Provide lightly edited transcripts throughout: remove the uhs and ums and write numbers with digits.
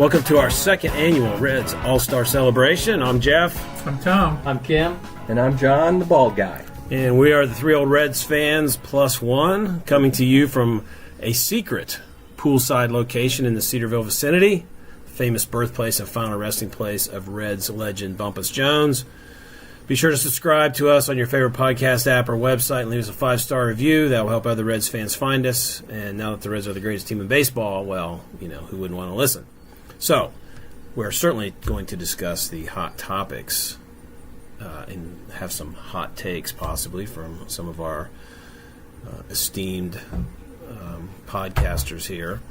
Welcome to our second annual Reds All-Star Celebration. I'm Jeff. I'm Tom. I'm Kim. And I'm John, the bald guy. And we are the three old Reds fans plus one, coming to you from a secret poolside location in the Cedarville vicinity, famous birthplace and final resting place of Reds legend Bumpus Jones. Be sure to subscribe to us on your favorite podcast app or website and leave us a 5-star review. That will help other Reds fans find us. And now that the Reds are the greatest team in baseball, well, who wouldn't want to listen? So, we're certainly going to discuss the hot topics and have some hot takes possibly from some of our esteemed podcasters here.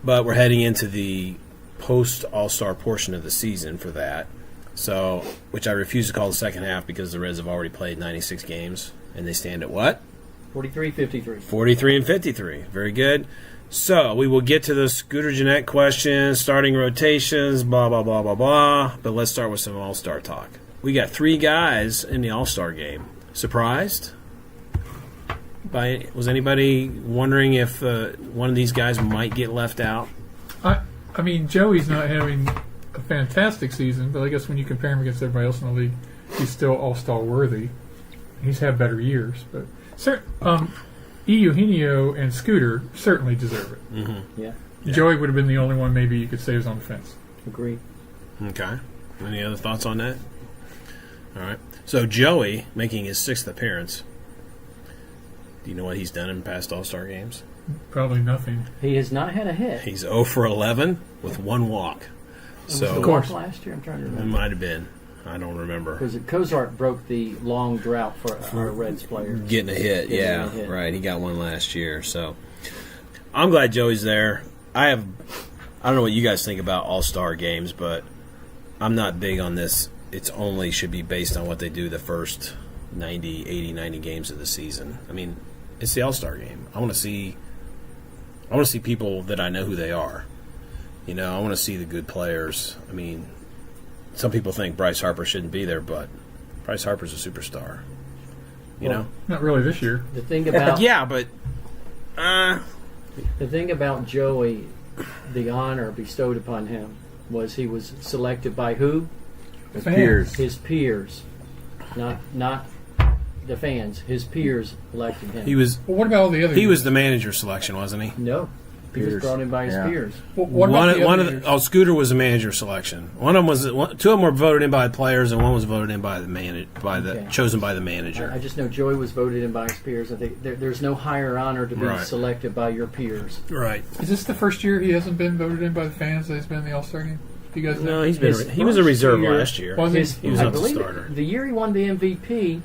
But we're heading into the post-All-Star portion of the season for that. So, which I refuse to call the second half because the Reds have already played 96 games, and they stand at what? 43-53. 43 and 53. Very good. So, we will get to the Scooter Gennett questions, starting rotations, blah, blah, blah, blah, blah. But let's start with some All-Star talk. We got 3 guys in the All-Star game. Surprised? Was anybody wondering if one of these guys might get left out? I mean, Joey's not having a fantastic season, but I guess when you compare him against everybody else in the league, he's still All-Star worthy. He's had better years, but Eugenio and Scooter certainly deserve it. Mm-hmm. Yeah. Joey would have been the only one maybe you could say was on the fence. Agreed. Okay. Any other thoughts on that? All right. So Joey making his 6th appearance. Do you know what he's done in past All-Star games? Probably nothing. He has not had a hit. He's 0 for 11 with 1 walk. Was the walk last year? I'm trying to remember. It might have been. I don't remember. Because Cozart broke the long drought for our Reds players. Getting a hit, right. He got one last year. So I'm glad Joey's there. I don't know what you guys think about All-Star games, but I'm not big on this. It only should be based on what they do the first 90 games of the season. I mean, it's the All-Star game. I want to see people that I know who they are. I want to see the good players. I mean, some people think Bryce Harper shouldn't be there, but Bryce Harper's a superstar. You know? Not really this year. The thing about the thing about Joey, the honor bestowed upon him was he was selected by who? His peers. His peers. Not the fans. His peers elected him. He was. Well, what about all the other? He was the manager selection, wasn't he? No. He was brought in by his peers. Well, what about the other years? Scooter was a manager selection. Two of them were voted in by the players, and one was voted in by the chosen by the manager. I just know Joey was voted in by his peers. I think there's no higher honor to be selected by your peers. Right. Is this the first year he hasn't been voted in by the fans that he's been in the All-Star game? You guys know? No, he was a reserve last year. Was he? He was not the starter. The year he won the MVP,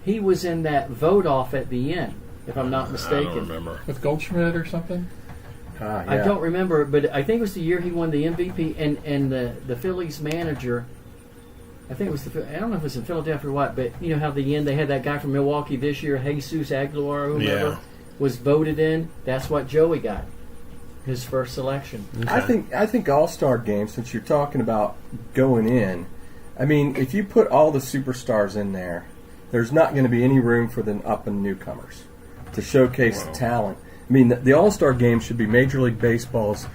he was in that vote-off at the end, if I'm not mistaken. I don't remember. With Goldschmidt or something? Yeah. I don't remember, but I think it was the year he won the MVP, and the Phillies manager, I don't know if it was in Philadelphia or what, but you know how at the end they had that guy from Milwaukee this year, Jesus Aguilar or whoever, was voted in. That's what Joey got, his first selection. Okay. I think All-Star games, since you're talking about going in, I mean, if you put all the superstars in there, there's not going to be any room for the up-and newcomers to showcase the talent. I mean, the All-Star game should be Major League Baseball's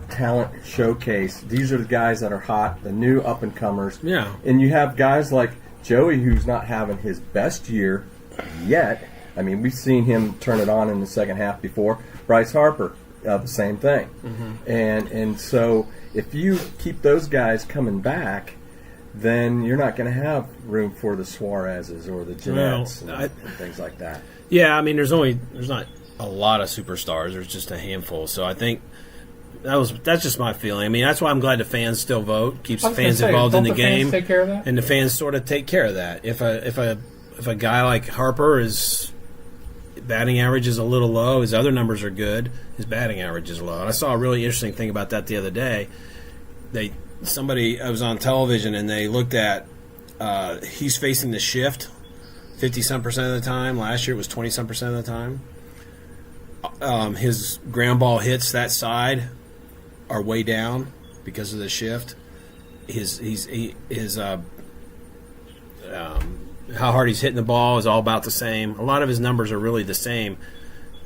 talent showcase. These are the guys that are hot, the new up-and-comers. Yeah. And you have guys like Joey, who's not having his best year yet. I mean, we've seen him turn it on in the second half before. Bryce Harper, the same thing. Mm-hmm. And so if you keep those guys coming back, then you're not going to have room for the Suarez's or the Genets and things like that. Yeah, I mean, there's not a lot of superstars. There's just a handful. So I think that's just my feeling. I mean, that's why I'm glad the fans still vote. Keeps the fans involved in the game. Take care of that? And the fans sort of take care of that. If a guy like Harper is batting average is a little low, his other numbers are good, his batting average is low. And I saw a really interesting thing about that the other day. I was on television and they looked at he's facing the shift 50-some% of the time. Last year it was 20-some% of the time. His ground ball hits that side are way down because of the shift. How hard he's hitting the ball is all about the same. A lot of his numbers are really the same.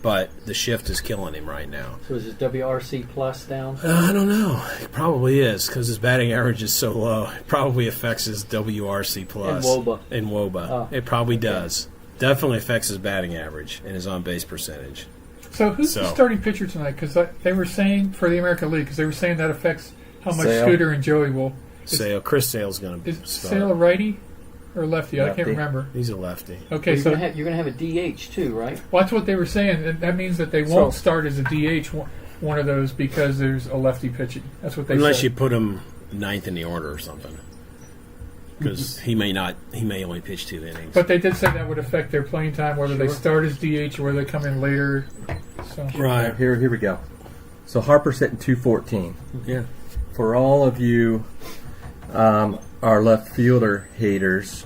but the shift is killing him right now. So is his WRC plus down? I don't know. It probably is because his batting average is so low. It probably affects his WRC plus And WOBA. Oh, it probably does. Definitely affects his batting average and his on-base percentage. So who's the starting pitcher tonight? Because they were saying for the American League, because they were saying that affects how much Sale. Scooter and Joey will. Chris Sale's going to Is start. Sale a righty or lefty? I Lefty. can't remember. He's a lefty. Okay, You're so going to have a DH too, right? well, that's what they were saying. That means that they won't start as a DH one of those because there's a lefty pitching. That's what they Unless said. you put him ninth in the order or something. Because he may only pitch 2 innings. But they did say that would affect their playing time, whether they start as DH or whether they come in later. So. Right. Here we go. So Harper's hitting 214. Yeah. For all of you, our left fielder haters,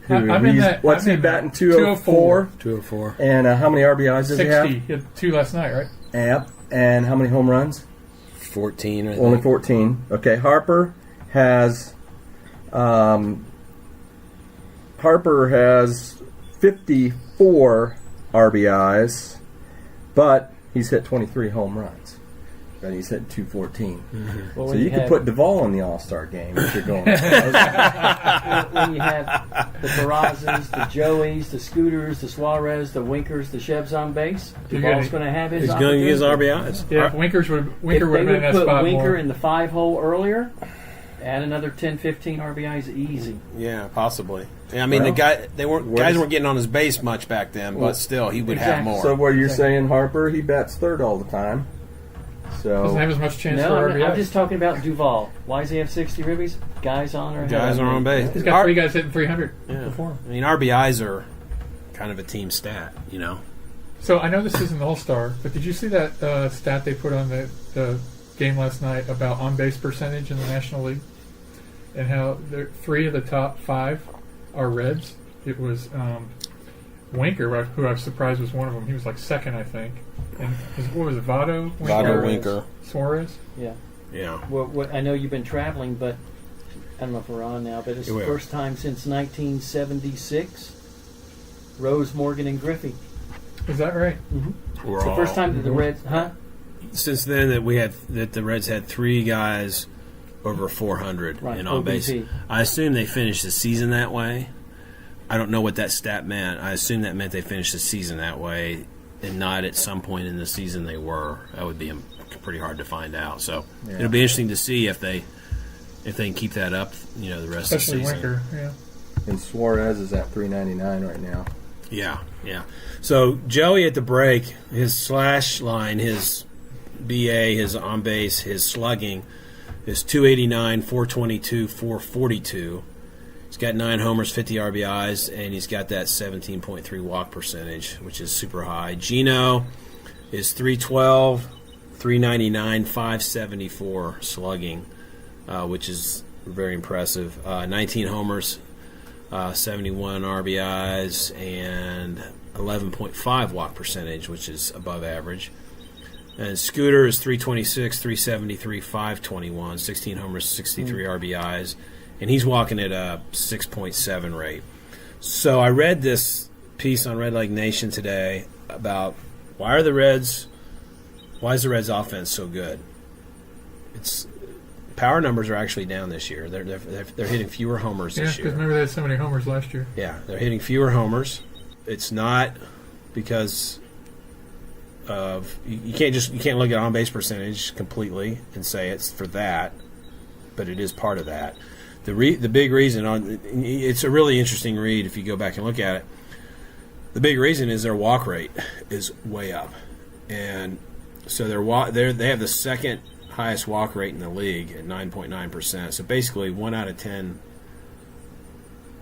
I'm in that. what's I'm he in batting? that. 204. 204. And how many RBIs does 60. he have? He had 2 last night, right? Yep. And how many home runs? 14, I think. Only 14. Okay. Harper has 54 RBIs, but he's hit 23 home runs. And he's hit 214. Well, So when you could have- put Duvall in the All-Star game if you're going. when you have the Barrazas, the Joeys, the Scooters, the Suarez, the Winkers, the Chevs on base, Duvall's going to have his He's going to get his opportunity. RBIs. Yeah, if Winker would If have they been in would that put spot Winker more. in the 5-hole earlier, add another 10, 15 RBIs easy. Yeah, possibly. Yeah, I mean, Well, guys weren't getting on his base much back then, but still, he would have Exactly. more. So what you're saying, Harper, he bats third all the time. Doesn't have So as much chance No, for I'm RBI. just talking about Duvall. Why does he have 60 ribbies? Guys on or Guys are on base. He's got 3 guys hitting 300 Yeah. before him. I mean, RBIs are kind of a team stat, you know. So I know this isn't All-Star, but did you see that stat they put on the game last night about on-base percentage in the National League? And how 3 of the top 5 are Reds. It was Winker, who I was surprised was one of them. He was like second, I think. And what was it, Votto? Votto, Winker. Suarez? Yeah. Yeah. Well, I know you've been traveling, but I don't know if we're on now, but it's Yeah, the we are. first time since 1976. Rose, Morgan, and Griffey. Is that right? We're It's the all- first time that the Reds, since then that the Reds had 3 guys over 400 Right, in on base. OBP. I assume they finished the season that way. I don't know what that stat meant. I assume that meant they finished the season that way, and not at some point in the season they were. That would be pretty hard to find out. So it'll be interesting to see if they can keep that up. You know, the rest Especially of the season. Winker, yeah. and Suarez is at 399 right now. Yeah, yeah. So Joey at the break, his slash line, his BA, his on base, his slugging is 289, 422, 442. He's got 9 homers, 50 RBIs, and he's got that 17.3 walk percentage, which is super high. Gino is 312, 399, 574 slugging, which is very impressive. 19 homers, 71 RBIs, and 11.5 walk percentage, which is above average. And Scooter is 326, 373, 521, 16 homers, 63 RBIs, and he's walking at a 6.7 rate. So I read this piece on Red Leg Nation today about why is the Reds offense so good? It's power numbers are actually down this year. They're hitting fewer homers Yeah, this because year. remember they had so many homers last year. Yeah, they're hitting fewer homers. It's not because of you can't look at on base percentage completely and say it's for that, but it is part of that. The big reason it's a really interesting read if you go back and look at it. The big reason is their walk rate is way up, and so they have the second highest walk rate in the league at 9.9%. So basically, 1 out of 10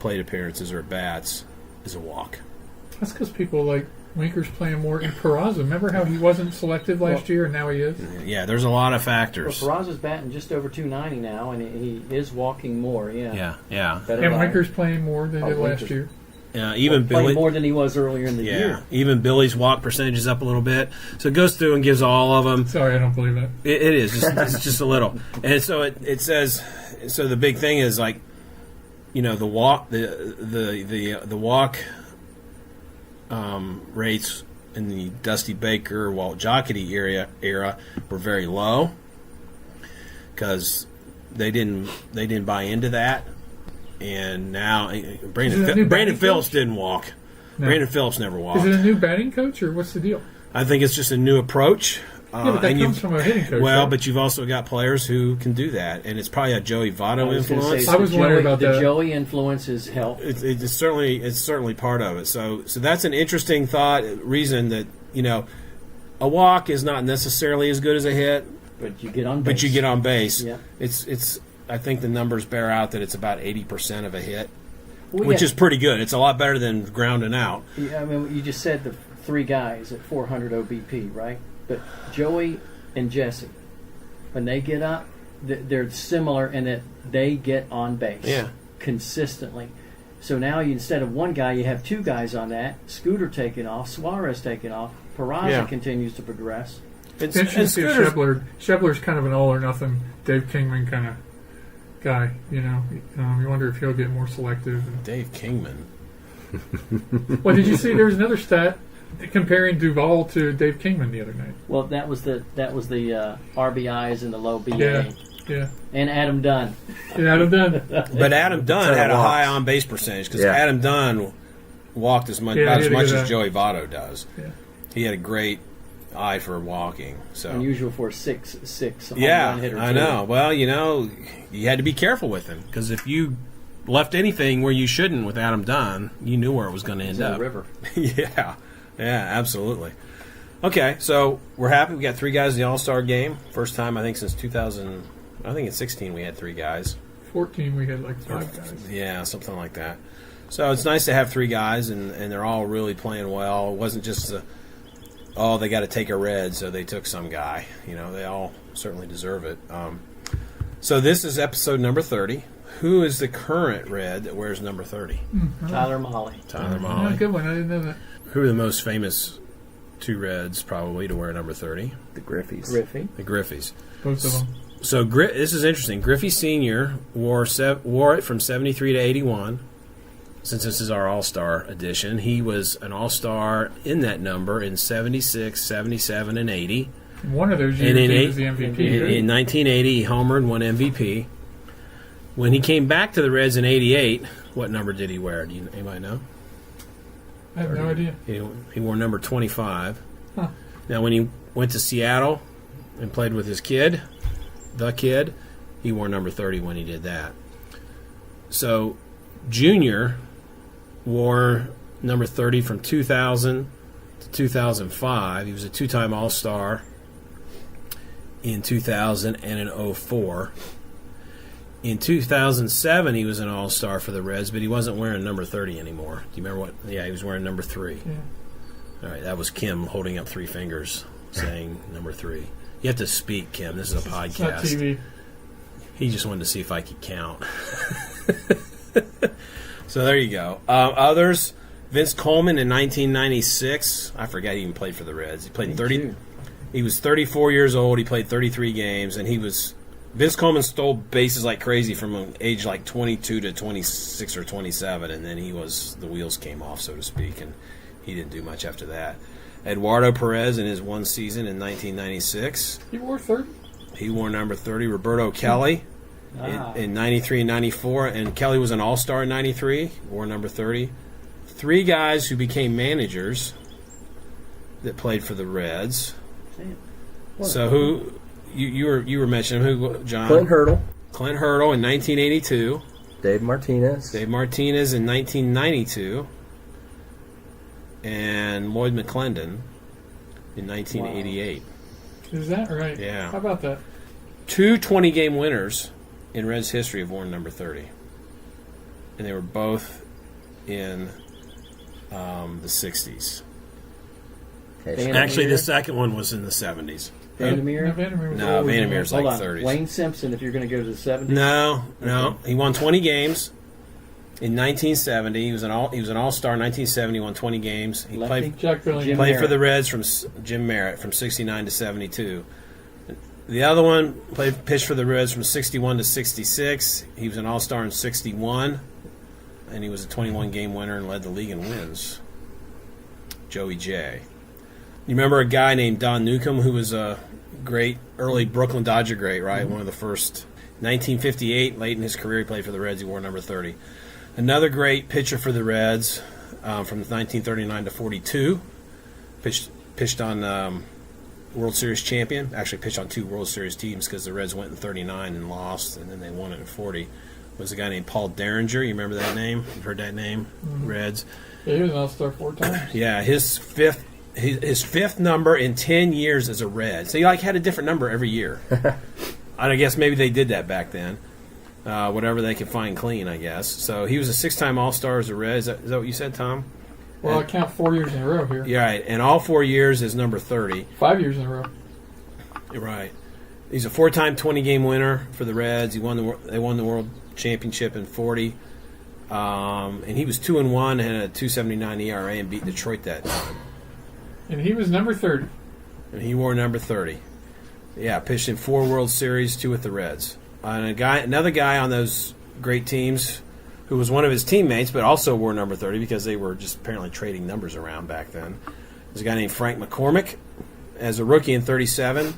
plate appearances or bats is a walk. That's because people like Winker's playing more in Peraza. Remember how he wasn't selective last year, and now he is? Yeah, there's a lot of Well, factors. Peraza's batting just over 290 now, and he is walking more. Yeah. Yeah. Better And by- Winker's playing more than he did last Winkers. year. Even playing Billy. more than he was earlier in the year. Even Billy's walk percentage is up a little bit. So it goes through and gives all of them. Sorry, I don't believe that. It is it's just a little, and so it says. So the big thing is like, you know, the walk rates in the Dusty Baker, Walt Jocketty era were very low because they didn't buy into that. And now Brandon Phillips didn't walk. No. Brandon Phillips never walked. Is it a new batting coach, or what's the deal? I think it's just a new approach. Yeah, but that comes from a hitting coach. Well, right? but you've also got players who can do that, and it's probably a Joey Votto influence. I was wondering about the that. Joey influences help. It's certainly part of it. So that's an interesting reason that a walk is not necessarily as good as a hit, But you get on base. Yeah. It's I think the numbers bear out that it's about 80% of a hit, Well, which yeah. is pretty good. It's a lot better than grounding out. Yeah, I mean, you just said the three guys at 400 OBP, right? But Joey and Jesse, when they get up, they're similar in that they get on base consistently. So now instead of one guy, you have two guys on that. Scooter taking off, Suarez taking off, Peraza continues to progress. It's interesting to see Schebler. Schebler's kind of an all or nothing Dave Kingman kind of guy. You wonder if he'll get more selective. Dave Kingman. Well, did you see there was another stat comparing Duvall to Dave Kingman the other night? Well, that was the RBIs and the low BA. Yeah. And Adam Dunn. Yeah, Adam Dunn. But Adam Dunn had a high on base percentage because Adam Dunn walked as much as Joey Votto does. Yeah. He had a great eye for walking. So unusual for a 6'6" home yeah, run hitter. I know. Well, you had to be careful with him because if you left anything where you shouldn't with Adam Dunn, you knew where it was going to end up. The river. Yeah, absolutely. Okay, so we're happy. We got three guys in the All-Star game. First time, I think, since 2000. I think in 16 we had three guys. 14 we had like 5 guys. Yeah, something like that. So it's nice to have three guys, and they're all really playing well. It wasn't just they got to take a red, so they took some guy. They all certainly deserve it. So this is episode number 30. Who is the current red that wears number 30? Tyler Mahle. Tyler Oh, Mahle. good one. I didn't know that. Who are the most famous two reds probably to wear number 30? The Griffies. The Griffies. Both of them. So this is interesting. Griffey Sr. wore it from 73 to 81. Since this is our All-Star edition, he was an All-Star in that number in 76, 77, and 80. One of those years he was the MVP. In 1980, he homered and won MVP. When he came back to the Reds in 88, what number did he wear? Anybody know? I have no idea. He wore number 25. Huh. Now, when he went to Seattle and played with his kid, he wore number 30 when he did that. So, Junior wore number 30 from 2000 to 2005. He was a two-time All-Star in 2000 and in 04. In 2007, he was an All-Star for the Reds, but he wasn't wearing number 30 anymore. Do you remember what? Yeah, he was wearing number 3. Yeah. All right, that was Kim holding up 3 fingers saying number 3. You have to speak, Kim. This is a podcast. It's not TV. He just wanted to see if I could count. So there you go. Others, Vince Coleman in 1996. I forgot he even played for the Reds. He played 30. He was 34 years old. He played 33 games, and Vince Coleman stole bases like crazy from an age like 22 to 26 or 27, and then the wheels came off, so to speak, and he didn't do much after that. Eduardo Perez in his one season in 1996. He wore 30? He wore number 30. Roberto Kelly in 93 and 94, and Kelly was an All-Star in 93, wore number 30. 3 guys who became managers that played for the Reds. So who you were mentioning who, John? Clint Hurdle. Clint Hurdle in 1982. Dave Martinez. Dave Martinez in 1992. And Lloyd McClendon in 1988. Wow. Is that right? Yeah. How about that? 2 20-game winners in Reds history have worn number 30. And they were both in the 60s. Okay. Actually, the second one was in the 70s. Vandermeer? No, Vandermeer's like Hold on. 30s. Wayne Simpson, if you're going to go to the 70s. No. He won 20 games in 1970. He was an All-Star in 1970. Won 20 games. He Jack Billing. played for the Reds from Jim Merritt from 69 to 72. The other one pitched for the Reds from 61 to 66. He was an All-Star in 61, and he was a 21-game winner and led the league in wins. Joey J. You remember a guy named Don Newcomb who was a great early Brooklyn Dodger great, right? One of the first. 1958, late in his career, he played for the Reds. He wore number 30. Another great pitcher for the Reds from 1939 to 42. Pitched on World Series champion. Actually pitched on 2 World Series teams because the Reds went in 39 and lost, and then they won it in 40. Was a guy named Paul Derringer. You remember that name? You've heard that name? Reds. Yeah, he was an All-Star 4 times. Yeah, his fifth number in 10 years as a Red. So he had a different number every year. I guess maybe they did that back then. Whatever they could find clean, I guess. So he was a 6-time All-Star as a Red. Is that what you said, Tom? Well, I count 4 years in a row here. Yeah, right. And all 4 years is number 30. 5 years in a row. You're right. He's a 4-time 20-game winner for the Reds. They won the World Championship in 40. And he was 2-1 and had a 2.79 ERA and beat Detroit that time. And he was number 30. And he wore number 30. Yeah, pitched in 4 World Series, 2 with the Reds. And another guy on those great teams who was one of his teammates but also wore number 30 because they were just apparently trading numbers around back then. There's a guy named Frank McCormick as a rookie in 37,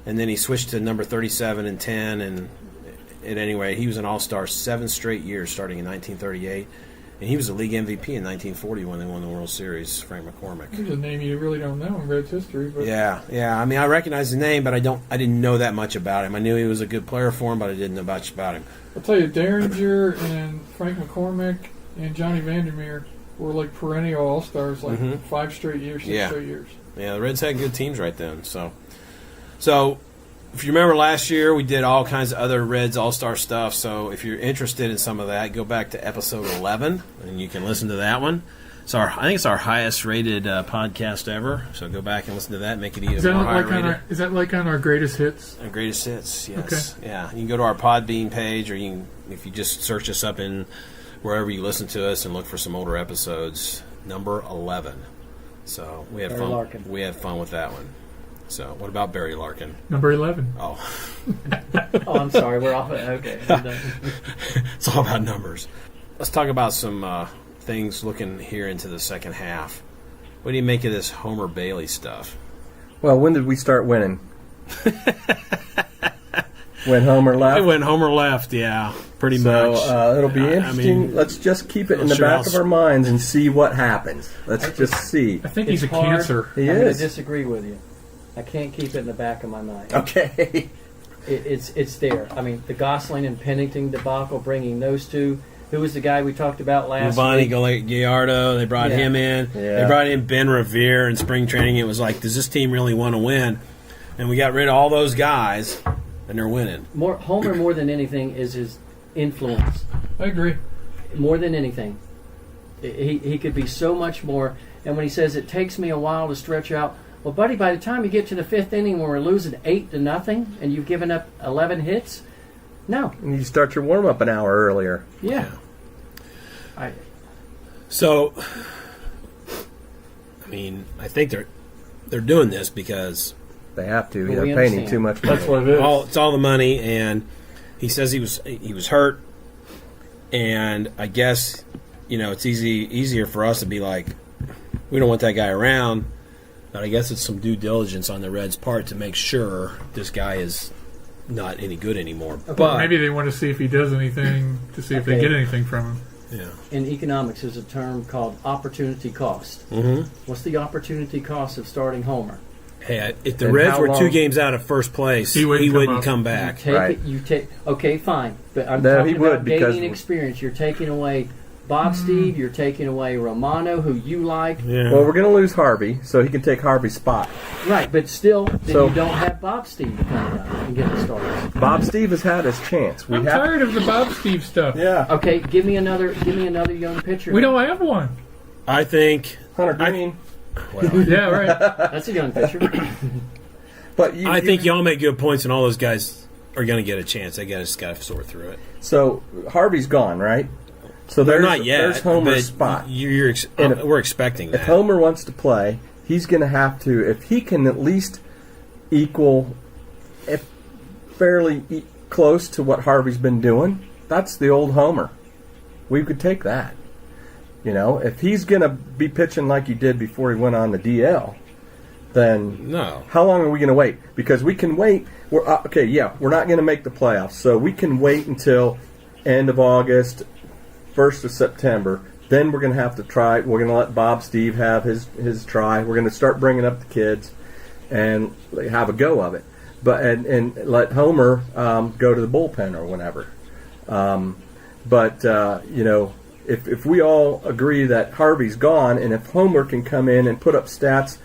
and then he switched to number 37 and 10. And anyway, he was an All-Star 7 straight years starting in 1938. And he was the league MVP in 1940 when they won the World Series, Frank McCormick. He's a name you really don't know in Reds history. But Yeah. I mean, I recognize the name, but I didn't know that much about him. I knew he was a good player for him, but I didn't know much about him. I'll tell you, Derringer and Frank McCormick and Johnny Vandermeer were like perennial All-Stars, 5 straight years, 6 straight years. Yeah, the Reds had good teams right then. So if you remember last year, we did all kinds of other Reds All-Star stuff. So if you're interested in some of that, go back to episode 11, and you can listen to that one. I think it's our highest rated podcast ever. So go back and listen to that, make it even more higher rated. Is that like on our greatest hits? Our greatest hits, yes. Okay. Yeah, you can go to our Podbean page, or if you just search us up in wherever you listen to us and look for some older episodes. Number 11. So we had Barry fun. Larkin. We had fun with that one. So what about Barry Larkin? Number 11. Oh, Oh, I'm sorry. We're off. Okay. it's all about numbers. Let's talk about some things looking here into the second half. What do you make of this Homer Bailey stuff? Well, when did we start winning? When Homer left? When Homer left, yeah, pretty much. So it'll be interesting. mean, Let's just keep it in the sure back of our minds and see what happens. Let's just see. I think It's he's a hard. cancer. He I'm going is. to disagree with you. I can't keep it in the back of my mind. Okay. It's there. I mean, the Gosling and Pennington debacle, bringing those two. Who was the guy we talked about last Giovanni week? Gallardo, they brought him in. Yeah. They brought in Ben Revere in spring training. It was like, does this team really want to win? And we got rid of all those guys, and they're winning. Homer, more than anything, is his influence. I agree. More than anything. He could be so much more. And when he says, it takes me a while to stretch out, well, buddy, by the time you get to the 5th inning when we're losing 8-0 and you've given up 11 hits, no. And you start your warm-up an hour earlier. Yeah. So, I mean, I think they're doing this because They have to. Well, They're we paying him understand. too much money. That's what it is. it's all the money, and he says he was hurt, and I guess it's easier for us to be like, we don't want that guy around, but I guess it's some due diligence on the Reds' part to make sure this guy is not any good anymore. Okay. But Maybe they want to see if he does anything, to see if they Okay. get anything from him. yeah, In economics, there's a term called opportunity cost. mm-hmm. What's the opportunity cost of starting Homer? Hey, if the And Reds how were 2 long- games out of first place, He he wouldn't wouldn't come up. come back. Take Right. it. Okay, fine. But I'm No, talking he would, about because- gaining experience. You're taking away Bob Steve. You're taking away Romano, who you like. Yeah. Well, we're going to lose Harvey, so he can take Harvey's spot. Right, but still, then So- you don't have Bob Steve to come down and get the starters. Bob Steve has had his chance. I'm tired of the Bob Steve stuff. Yeah. Okay, give me another young pitcher. We don't have one. I think. Hunter Green. Well, Yeah, right. That's a young pitcher. But I think y'all make good points, and all those guys are going to get a chance. They just got to sort through it. So Harvey's gone, right? So They're there's not yet. There's Homer's but spot. We're expecting If that. Homer wants to play, he's going to have to. If he can at least equal, if fairly close to what Harvey's been doing, that's the old Homer. We could take that. If he's going to be pitching like he did before he went on the DL, then No. how long are we going to wait? Because we can wait. We're not going to make the playoffs, so we can wait until end of August, 1st of September. Then we're going to have to try. We're going to let Bob Steve have his try. We're going to start bringing up the kids and have a go of it. But and let Homer go to the bullpen or whenever. If we all agree that Harvey's gone, and if Homer can come in and put up stats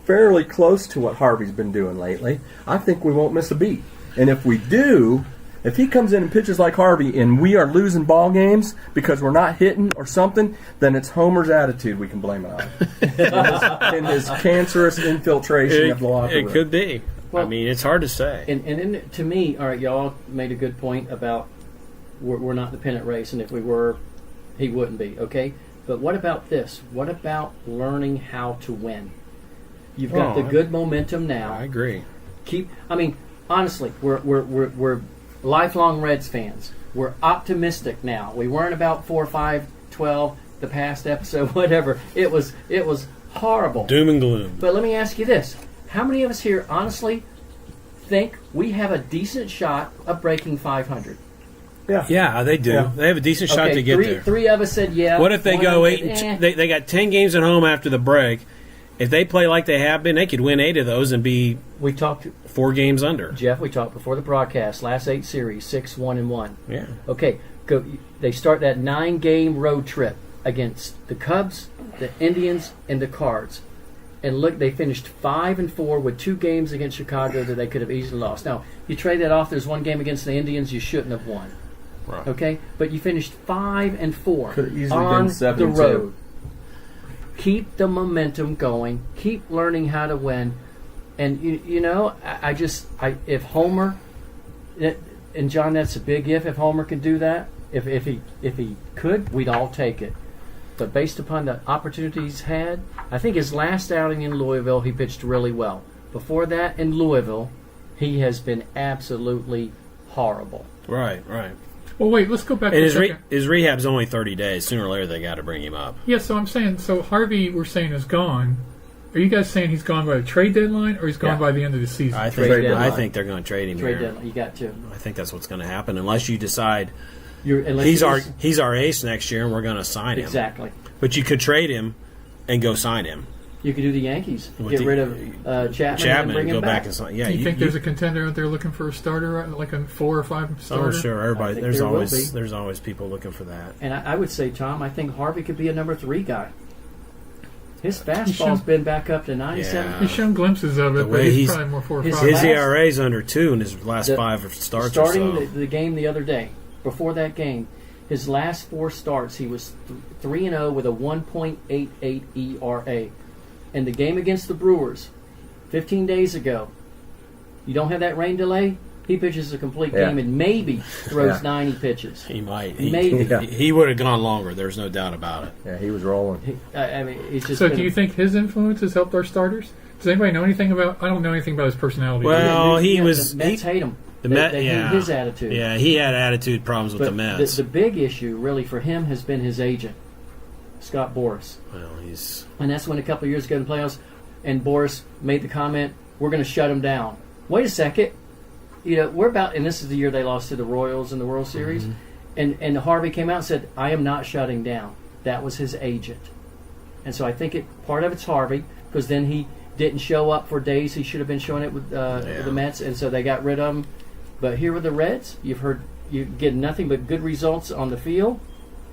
fairly close to what Harvey's been doing lately, I think we won't miss a beat. And if we do, if he comes in and pitches like Harvey and we are losing ball games because we're not hitting or something, then it's Homer's attitude we can blame it on. and his cancerous infiltration of the locker room. It could be. Well, I mean, it's hard to say. And then to me, all right, y'all made a good point about we're not in the pennant race, and if we were, he wouldn't be, okay? But what about this? What about learning how to win? You've got the good momentum now. I agree. Honestly, we're lifelong Reds fans. We're optimistic now. We weren't about 4, 5, 12, the past episode, whatever. It was horrible. Doom and gloom. But let me ask you this. How many of us here honestly think we have a decent shot of breaking 500? Yeah, they do. Yeah. They have a decent shot to get there. Three of us said yeah. What if they go 8 and they got 10 games at home after the break? If they play like they have been, they could win 8 of those and be 4 games under. Jeff, we talked before the broadcast. Last 8 series, 6-1-1. Yeah. Okay. They start that 9-game road trip against the Cubs, the Indians, and the Cards. And look, they finished 5-4 with 2 games against Chicago that they could have easily lost. Now, you trade that off. There's 1 game against the Indians you shouldn't have won. Right. Okay, but you finished 5-4 could have easily on been 7-2. the road. Keep the momentum going. Keep learning how to win. And if Homer, and John, that's a big if. If Homer can do that, if he could, we'd all take it. But based upon the opportunities he's had, I think his last outing in Louisville, he pitched really well. Before that, in Louisville, he has been absolutely horrible. Right. Well, wait, let's go back to his rehab's only 30 days. Sooner or later, they got to bring him up. Yeah, so I'm saying, Harvey, we're saying, is gone. Are you guys saying he's gone by the trade dedeadline, or he's gone by the end of the season? I think they're going to trade him Trade here. deadline, you got to. I think that's what's going to happen, unless you decide he's our ace next year, and we're going to sign him. Exactly. But you could trade him and go sign him. You could do the Yankees. Get rid of Chapman and go him back and sign. Yeah, do you think there's a contender out there looking for a starter, like a 4 or 5 starter? Oh, sure. Everybody. There's always people looking for that. And I would say, Tom, I think Harvey could be a number 3 guy. His fastball's been back up to 97. Yeah. He's shown glimpses of it, but he's probably more 4 or 5. His ERA's under 2 in his last 5 starts. Starting the game the other day, before that game, his last 4 starts, he was 3-0 with a 1.88 ERA. And the game against the Brewers, 15 days ago, you don't have that rain delay, he pitches a complete game and maybe throws 90 pitches. He might. Maybe. He would have gone longer. There's no doubt about it. Yeah, he was rolling. He's just. So do you think his influence has helped our starters? Does anybody know anything about? I don't know anything about his personality. Well, The Mets hate him. They hate his attitude. Yeah, he had attitude problems with the Mets. The big issue, really, for him has been his agent, Scott Boras. Well, and that's when a couple of years ago in the playoffs, and Boras made the comment, "We're going to shut him down." Wait a second, we're about, and this is the year they lost to the Royals in the World Series, and Harvey came out and said, "I am not shutting down." That was his agent, and so I think part of it's Harvey, because then he didn't show up for days he should have been showing it with the Mets, and so they got rid of him. But here with the Reds, you get nothing but good results on the field.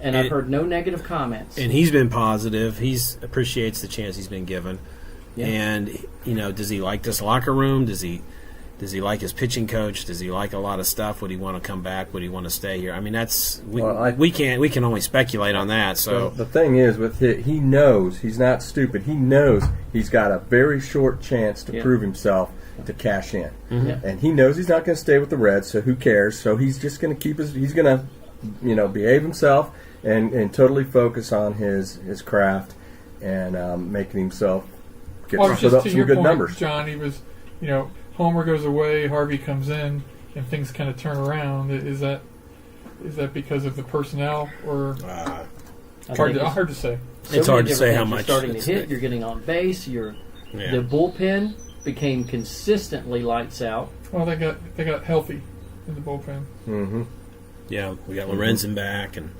And I've heard no negative comments. And he's been positive. He appreciates the chance he's been given. Yeah. And does he like this locker room? Does he like his pitching coach? Does he like a lot of stuff? Would he want to come back? Would he want to stay here? I mean, we can only speculate on that. So the thing is, he knows he's not stupid. He knows he's got a very short chance to prove himself to cash in, and he knows he's not going to stay with the Reds. So who cares? So he's just going to he's going to behave himself. And totally focus on his craft and making himself put up some good numbers. John, he was, Homer goes away, Harvey comes in, and things kind of turn around. Is that because of the personnel, or hard to say? It's hard to say how much. You're starting to hit. You're getting on base. You're Yeah. The bullpen became consistently lights out. Well, they got healthy in the bullpen. Mm-hmm. Yeah, we got Lorenzen back, and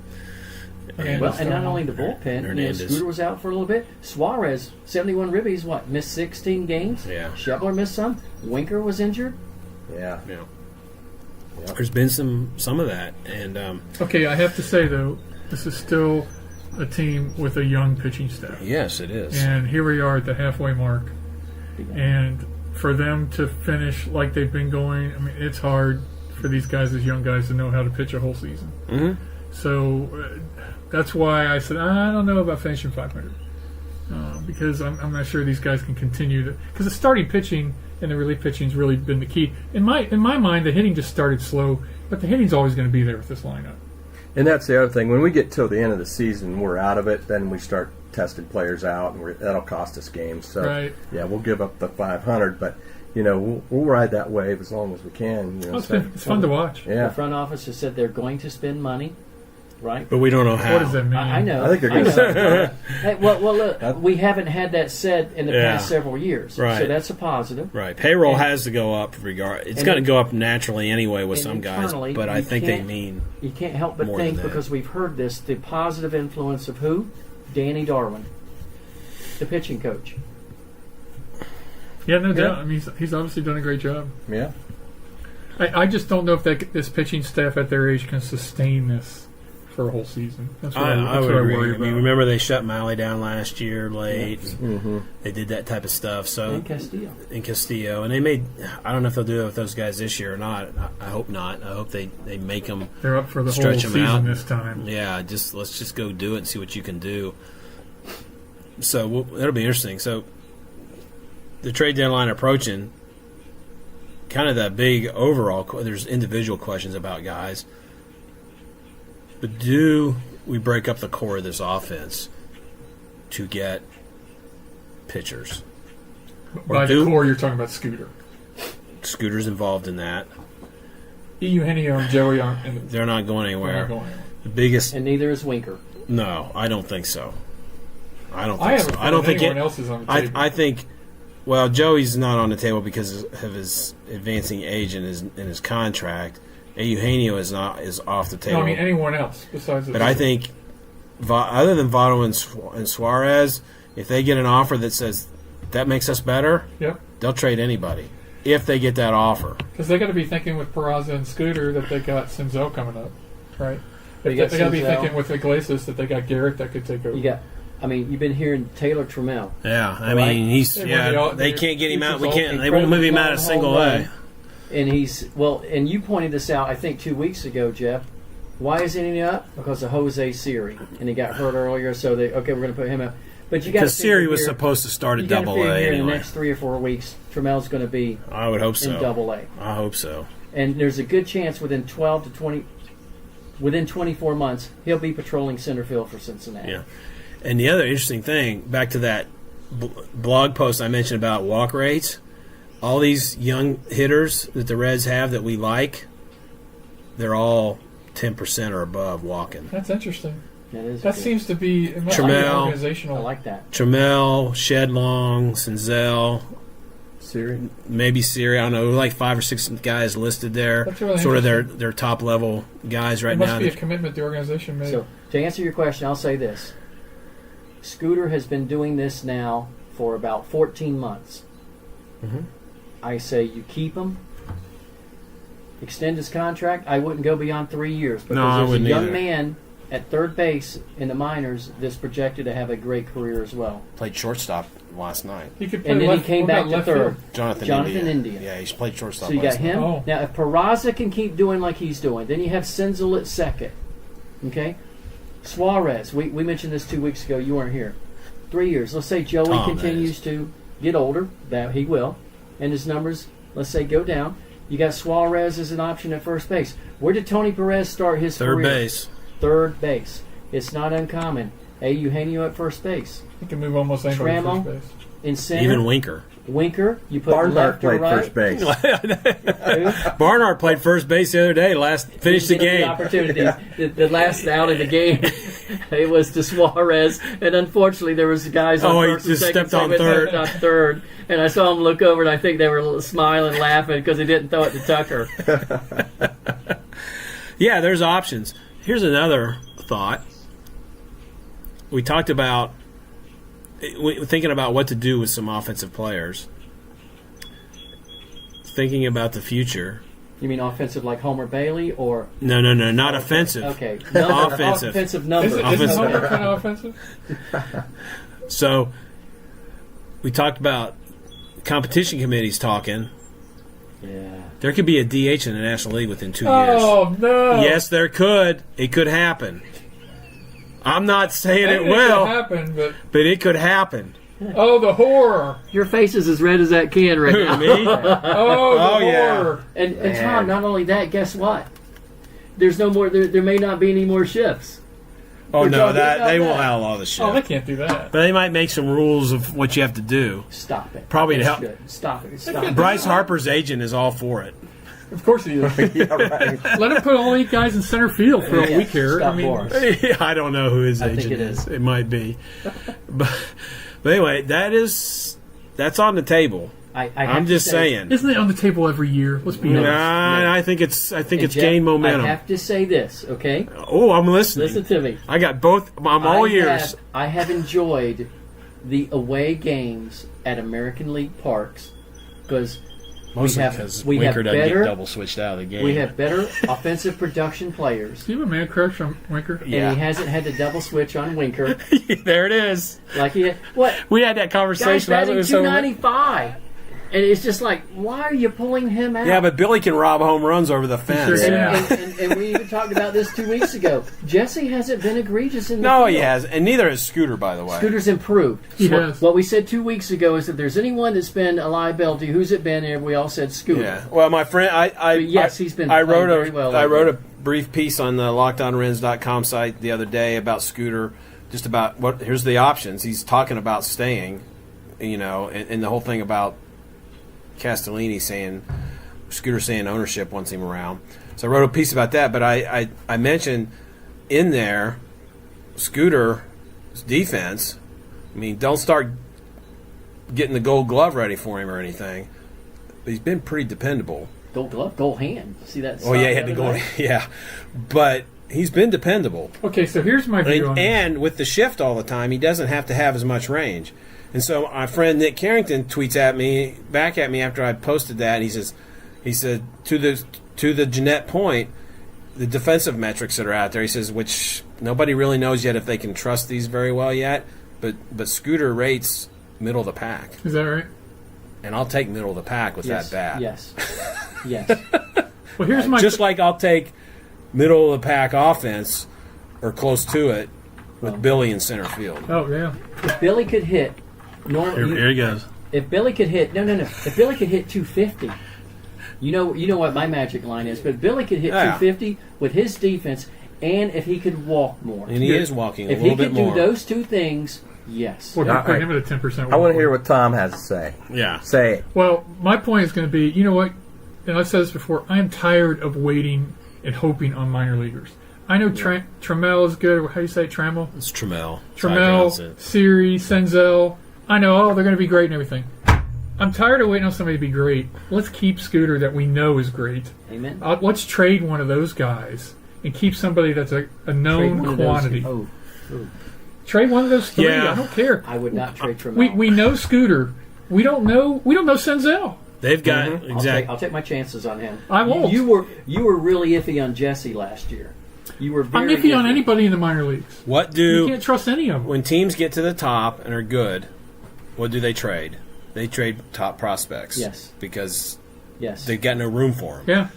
Well, and not only the bullpen, Hernandez. Scooter was out for a little bit. Suarez, 71 ribbies, missed 16 games. Yeah. Shepler missed some. Winker was injured. Yeah. yeah. There's been some of that, and Okay, I have to say though, this is still a team with a young pitching staff, yes, it is. and here we are at the halfway mark, and for them to finish like they've been going, I mean, it's hard for these guys as young guys to know how to pitch a whole season. Mhm. So that's why I said I don't know about finishing 500 because I'm not sure these guys can continue to, because the starting pitching and the relief pitching's really been the key. In my mind, the hitting just started slow, but the hitting's always going to be there with this lineup. And that's the other thing. When we get till the end of the season, we're out of it. Then we start testing players out, and that'll cost us games. So, Right. yeah, we'll give up the 500, but we'll ride that wave as long as we can. It's fun to watch. The Yeah, front office has said they're going to spend money, right? But we don't know how. What does that mean? I know. I think they're going to. Hey, well, look, we haven't had that said in the Yeah. past several years, Right. so that's a positive. Right, payroll And- has to go up. It's and going to then- go up naturally anyway with and some guys, internally, but I you think they can't- mean You can't help but More than think, that. because we've heard this, the positive influence of who? Danny Darwin, the pitching coach. Yeah, no doubt. I mean, he's obviously done a great job. Yeah. I just don't know if this pitching staff at their age can sustain this for a whole season. That's what I would worry agree. I about. mean, remember they shut Malley down last year late. Mm-hmm. They did that type of stuff. So And Castillo. in Castillo, and they made. I don't know if they'll do that with those guys this year or not. I hope not. I hope they make them. They're up for the whole Stretch 'em season out. this time. Yeah, let's just go do it and see what you can do. So that'll be interesting. So the trade deadline approaching. Kind of that big overall. There's individual questions about guys, but do we break up the core of this offense to get pitchers? By the core, you're talking about Scooter. Scooter's involved in that. Eugenio and Joey aren't. In the, They're not going they're anywhere. not going anywhere. The biggest. And neither is Winker. No, I don't think so. I don't I think haven't so. I don't think anyone else is on the table. I think. Well, Joey's not on the table because of his advancing age and his contract. And Eugenio is off the table. No, I mean anyone else besides. But I think, other than Votto and Suarez, if they get an offer that says that makes us better, Yep. they'll trade anybody if they get that offer. Because they got to be thinking with Peraza and Scooter that they got Senzel coming up, right? They They got got to be Senzel. thinking with Iglesias that they got Garrett that could take over. You've been hearing Taylor Trammell. Yeah, I Right. mean he's They they can't get him out. We he's can't. They won't move him out of single A. And and you pointed this out, I think, 2 weeks ago, Jeff. Why isn't he up? Because of Jose Siri. And he got hurt earlier, so we're going to put him up. But you got Because Siri was supposed to start at Double A in the anyway. next 3 or 4 weeks, Trammell's going to be I would hope so. in Double A. I hope so. And there's a good chance within 24 months, he'll be patrolling center field for Cincinnati. Yeah. And the other interesting thing, back to that blog post I mentioned about walk rates, all these young hitters that the Reds have that we like, they're all 10% or above walking. That's interesting. That That good. seems to be Trammell. organizational. I like that. Trammell, Shedlong, Senzel, Siri. maybe Siri. I don't know. Like 5 or 6 guys listed there. That's really sort of interesting. their top level guys right It must now. be a commitment the organization made. So, to answer your question, I'll say this. Scooter has been doing this now for about 14 months. Mhm. I say you keep him, extend his contract. I wouldn't go beyond 3 years because No, I there's a wouldn't young either. man at third base in the minors that's projected to have a great career as well. Played shortstop last night. he could play And then left, he came what back about to left third. field? Jonathan India. Yeah, he's played shortstop So you got last night. him. Oh. Now, if Peraza can keep doing like he's doing, then you have Senzel at second. Okay? Suarez, we mentioned this 2 weeks ago. You weren't here. 3 years. Let's say Joey Tom, that continues to get older. That he will. And his numbers, let's say, go down. You got Suarez as an option at first base. Where did Tony Perez start his Third career? base. Third base. It's not uncommon. Eugenio at first base. He can move almost anybody to Trammell. first base. In center, Even Winker. Winker. You put Barnhart left or played right. first base. Who? Barnart played first base the other day. Finished the Didn't get game. opportunities. The last out of the game. It was to Suarez, and unfortunately there was guys on he first and just second, stepped on second, third. stepped on third, and I saw him look over, and I think they were smiling, laughing because he didn't throw it to Tucker. Yeah, there's options. Here's another thought. We talked about thinking about what to do with some offensive players. Thinking about the future. You mean offensive like Homer Bailey, or No, not offensive. okay, Offensive. offensive numbers. Isn't Offensive. Homer kind of offensive? So we talked about competition committees talking. Yeah. There could be a DH in the National League within 2 years. Oh no! Yes, there could. It could happen. I'm not saying it Maybe will, could happen, but it could happen. oh, the horror! Your face is as red as that can right Who, now. me? Oh, the Oh, yeah. horror! And Man. Tom, not only that, guess what? There's no more. There may not be any more shifts. Oh We're no, talking that about they that. won't outlaw the shit. Oh, they can't do that. But they might make some rules of what you have to do. Stop it. Probably to They help. should. Stop it. Stop can't it. Bryce Harper's agent is all for it. Of course he is. Yeah, right. Let him put all 8 guys in center field for a Yeah, week here. stop I mean, Morris. I don't know who his I think agent it is. It might be, but anyway, that's on the table. I have I'm to just say- saying. isn't it on the table every year? Let's be honest. Nah, I think it's And gained Jeff, momentum. I have to say this, okay? Oh, I'm listening. Listen to me. I got both. I'm all ears. I have enjoyed the away games at American League parks because Mostly have- because we Winker have doesn't better- get double switched out of the game. we have better offensive production players, Do you have a man crush on Winker? Yeah. and he hasn't had to double switch on Winker There it is. like he had. What? We had that Guy's conversation. batting was so- 295. And it's just like, why are you pulling him out? Yeah, but Billy can rob home runs over the fence. Sure and, can. and we even talked about this 2 weeks ago. Jesse hasn't been egregious in the No, field. he has, and neither has Scooter, by the way. Scooter's improved. He what, has. what we said 2 weeks ago is if there's anyone that's been a liability, who's it been? And we all said Scooter. Yeah. Well, my friend, But yes, he's been I playing wrote very well I wrote a lately. brief piece on the LockedOnRens.com site the other day about Scooter, just about what. Here's the options. He's talking about staying, and the whole thing about Castellini saying, Scooter saying ownership wants him around. So I wrote a piece about that, but I mentioned in there Scooter's defense. I mean, don't start getting the Gold Glove ready for him or anything. But he's been pretty dependable. Gold glove, gold hand. See that? Oh yeah, he sign had the the goal. other night? Yeah, but he's been dependable. Okay, so here's my view on this. And with the shift all the time, he doesn't have to have as much range. And so my friend Nick Carrington tweets back at me after I posted that. And he said to the Jeanette point, the defensive metrics that are out there. He says, which nobody really knows yet if they can trust these very well yet. But Scooter rates middle of the pack, Is that right? and I'll take middle of the pack with Yes. that bat. Yes. Yes. Well, here's my Just like I'll take middle of the pack offense or close to it with Billy in center field. Oh yeah. If Billy could hit, Here he goes. If Billy could hit, no. If Billy could hit 250, you know what my magic line is. But if Billy could hit Yeah. 250 with his defense, and if he could walk more, And he is walking a if he little bit could do more. those two things, yes. Well, All put right. him at a 10%. I want to hear what Tom has to say. Yeah. Say it. Well, my point is going to be, you know what? And I've said this before. I'm tired of waiting and hoping on minor leaguers. I know Trammell is good. Or how do you say it? Trammell? It's Trammell. Trammell, Siri, Senzel. I know, they're going to be great and everything. I'm tired of waiting on somebody to be great. Let's keep Scooter that we know is great. Amen. Let's trade one of those guys and keep somebody that's a Trade known one of those- quantity. Oh, Trade one of those three. Yeah. I don't care. I would not trade Trammell. We know Scooter. We don't know Senzel. They've got I'll take my chances on him. I won't. You were really iffy on Jesse last year. You were. I'm Very iffy on anybody in the minor leagues. What You do can't trust any of them. when teams get to the top and are good? What do they trade? They trade top prospects. Yes. Because Yes. they've got no room for them. Yeah.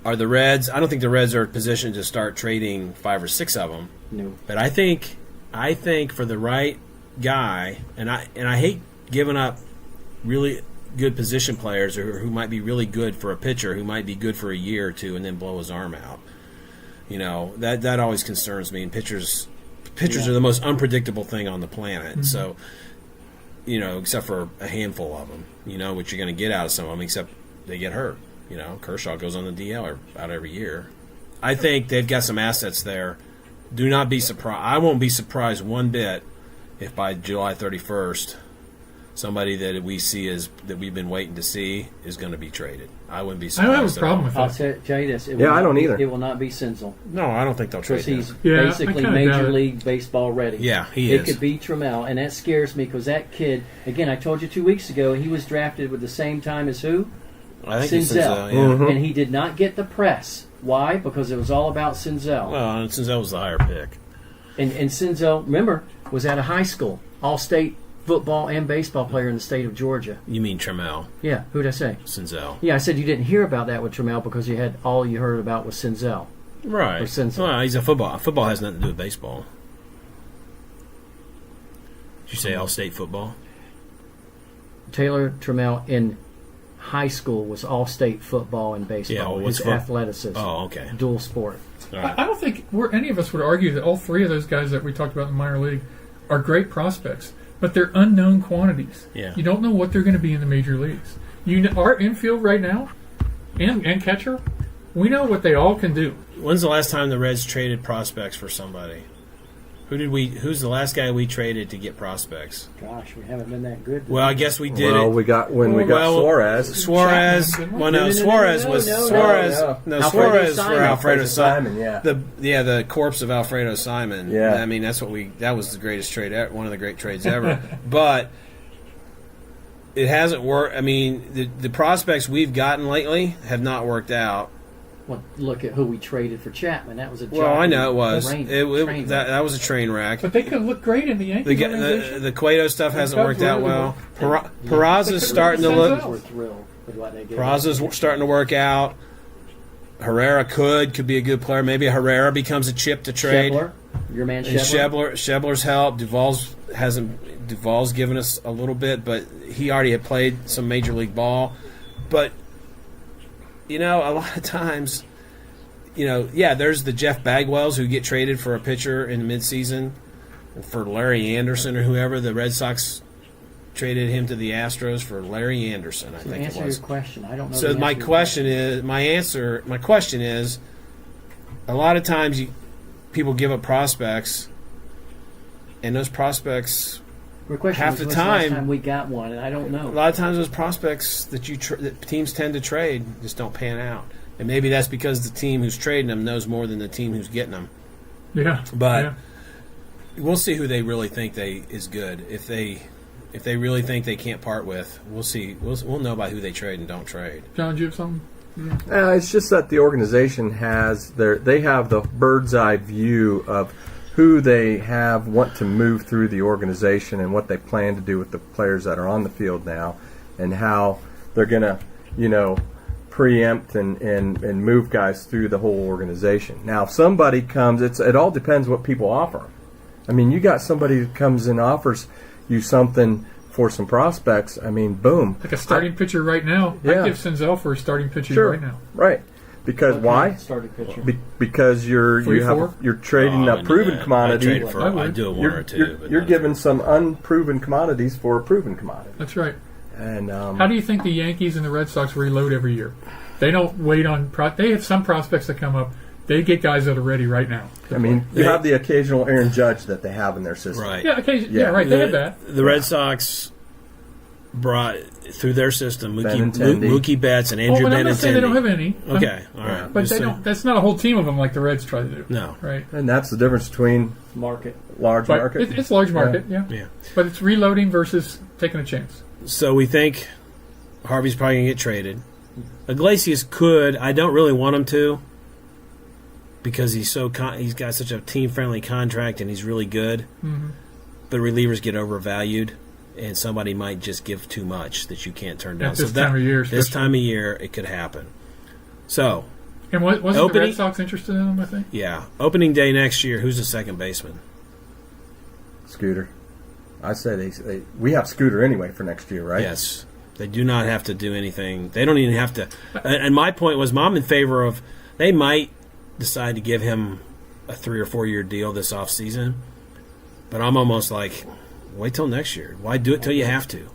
Are the Reds? I don't think the Reds are in position to start trading 5 or 6 of them. No. But I think for the right guy, and I hate giving up really good position players or who might be really good for a pitcher who might be good for a year or two and then blow his arm out. That always concerns me. And pitchers are the most unpredictable thing on the planet. Mm-hmm. So, except for a handful of them, what you're going to get out of some of them, except they get hurt. Kershaw goes on the DL out every year. I think they've got some assets there do not be surprised. I won't be surprised one bit if by July 31st, somebody that we see that we've been waiting to see is going to be traded. I wouldn't be I surprised. don't have a problem with I'll that. tell you this. It Yeah, will I not don't be- either. It will not be Senzel. No, I don't think they'll trade Because him. he's Yeah, I basically kinda doubt Major it. League Baseball ready. Yeah, he It is. could be Trammell, and that scares me because that kid, again, I told you 2 weeks ago, he was drafted with the same time as who? I think it's Senzel. Senzel, yeah. And he did not get the press. Why? Because it was all about Senzel. Well, Senzel was the higher pick. And Senzel, remember, was out of high school, all-state football and baseball player in the state of Georgia. You mean Trammell, Yeah, who'd I say? Senzel. Yeah, I said you didn't hear about that with Trammell because you had all you heard about was Senzel. Right. Or Senzel. Well, he's a football. Football has nothing to do with baseball. Did you say all-state football? Taylor Trammell in high school was all-state football and baseball. Yeah, well, what's his fo- athleticism. Oh, okay. Dual sport. All right. I don't think any of us would argue that all three of those guys that we talked about in the minor league are great prospects, but they're unknown quantities. Yeah. You don't know what they're going to be in the major leagues. Our infield right now, and catcher, we know what they all can do. When's the last time the Reds traded prospects for somebody? Who's the last guy we traded to get prospects? Gosh, we haven't been that good. Well, I guess we did Well, it. we got Suarez. Suarez. Chapman, Well, no, No, Suarez no, was no, no, Suarez. no. No, Alfredo Suarez for Simon. Alfredo Simon. Yeah. The corpse of Alfredo Simon. Yeah. I mean, that was the greatest trade, one of the great trades ever. But it hasn't worked. I mean, the prospects we've gotten lately have not worked out. Well, look at who we traded for Chapman. That was a Well, I know it was. train wreck. That was a train wreck. But they could look great in the Yankees organization. The Cueto stuff hasn't Cubs worked were out really well. well. Peraza's starting to Senzel. look. We're thrilled with what they gave. Peraza's starting to work out. Herrera could be a good player. Maybe Herrera becomes a chip to trade. Shebler, your man And Shebler. Shebler's helped. Duvall's given us a little bit, but he already had played some major league ball. But a lot of times, there's the Jeff Bagwells who get traded for a pitcher in midseason, for Larry Anderson or whoever. The Red Sox traded him to the Astros for Larry Anderson, I To think it answer was. your question, I don't know. So the my answer to your question is, a lot of times people give up prospects, and those prospects, Your question half was the when's last time- time we got one, and I don't a know. lot of times those prospects that that teams tend to trade just don't pan out, and maybe that's because the team who's trading them knows more than the team who's getting them. Yeah. But yeah. we'll see who they really think is good. If they really think they can't part with, we'll see. We'll know by who they trade and don't trade. John, do you have something? It's just that the organization they have the bird's eye view of who they want to move through the organization and what they plan to do with the players that are on the field now, and how they're going to, preempt and move guys through the whole organization. Now, if somebody comes, it all depends what people offer. I mean, you got somebody who comes and offers you something for some prospects. I mean, boom. Like a starting pitcher right now. Yeah. I'd give Senzel for a starting pitcher Sure. right now. Right. Because What why? kind of starting pitcher. Because you're trading Oh, a proven commodity. I'd do a one or two. but You're not- giving some unproven commodities for a proven commodity. That's right. And How do you think the Yankees and the Red Sox reload every year? They don't wait on. They have some prospects that come up. They get guys that are ready right now. I mean, you have the occasional Aaron Judge that they have in their system. Right. Yeah, occasionally. Yeah, Yeah. right. They have that. The Red Sox brought through their system Benintendi. Mookie Betts and Andrew Well, but I'm not saying they don't have Benintendi. any. Okay, all right. But Just they saying. don't. That's not a whole team of them like the Reds try to do. No. Right. And that's the difference between Market. large But market. it's large market. Yeah. Yeah. But it's reloading versus taking a chance. So we think Harvey's probably going to get traded. Iglesias could. I don't really want him to, because he's got such a team-friendly contract and he's really good. Mm-hmm. But relievers get overvalued, and somebody might just give too much that you can't turn down. At this time of year, This especially. time of year, it could happen. So, And wasn't the Opening- Red Sox interested in him? I think. yeah, opening day next year, who's the second baseman? Scooter. I say we have Scooter anyway for next year, right? Yes. They do not have to do anything. They don't even have to. And my point was, I'm in favor of, they might decide to give him a 3 or 4 year deal this offseason. But I'm almost like, wait till next year. Why do it till you have to?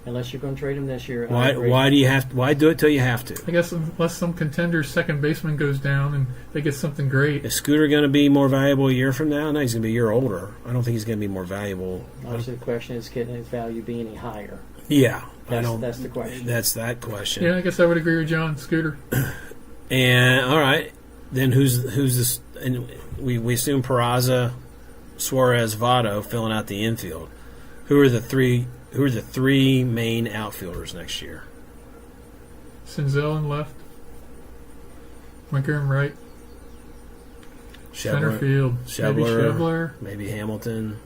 Unless you're going to trade him this year. Why do you have? Why do it till you have to? I guess unless some contender's second baseman goes down and they get something great. Is Scooter going to be more valuable a year from now? No, he's going to be a year older. I don't think he's going to be more valuable. Obviously, the question is, can his value be any higher? Yeah, That's the question. That's that question. Yeah, I guess I would agree with John. Scooter. And all right, then who's this? And we assume Peraza, Suarez, Votto filling out the infield. Who are the three main outfielders next year? Senzel in left. Winker in right. Center field. Maybe Shebler. Maybe Hamilton.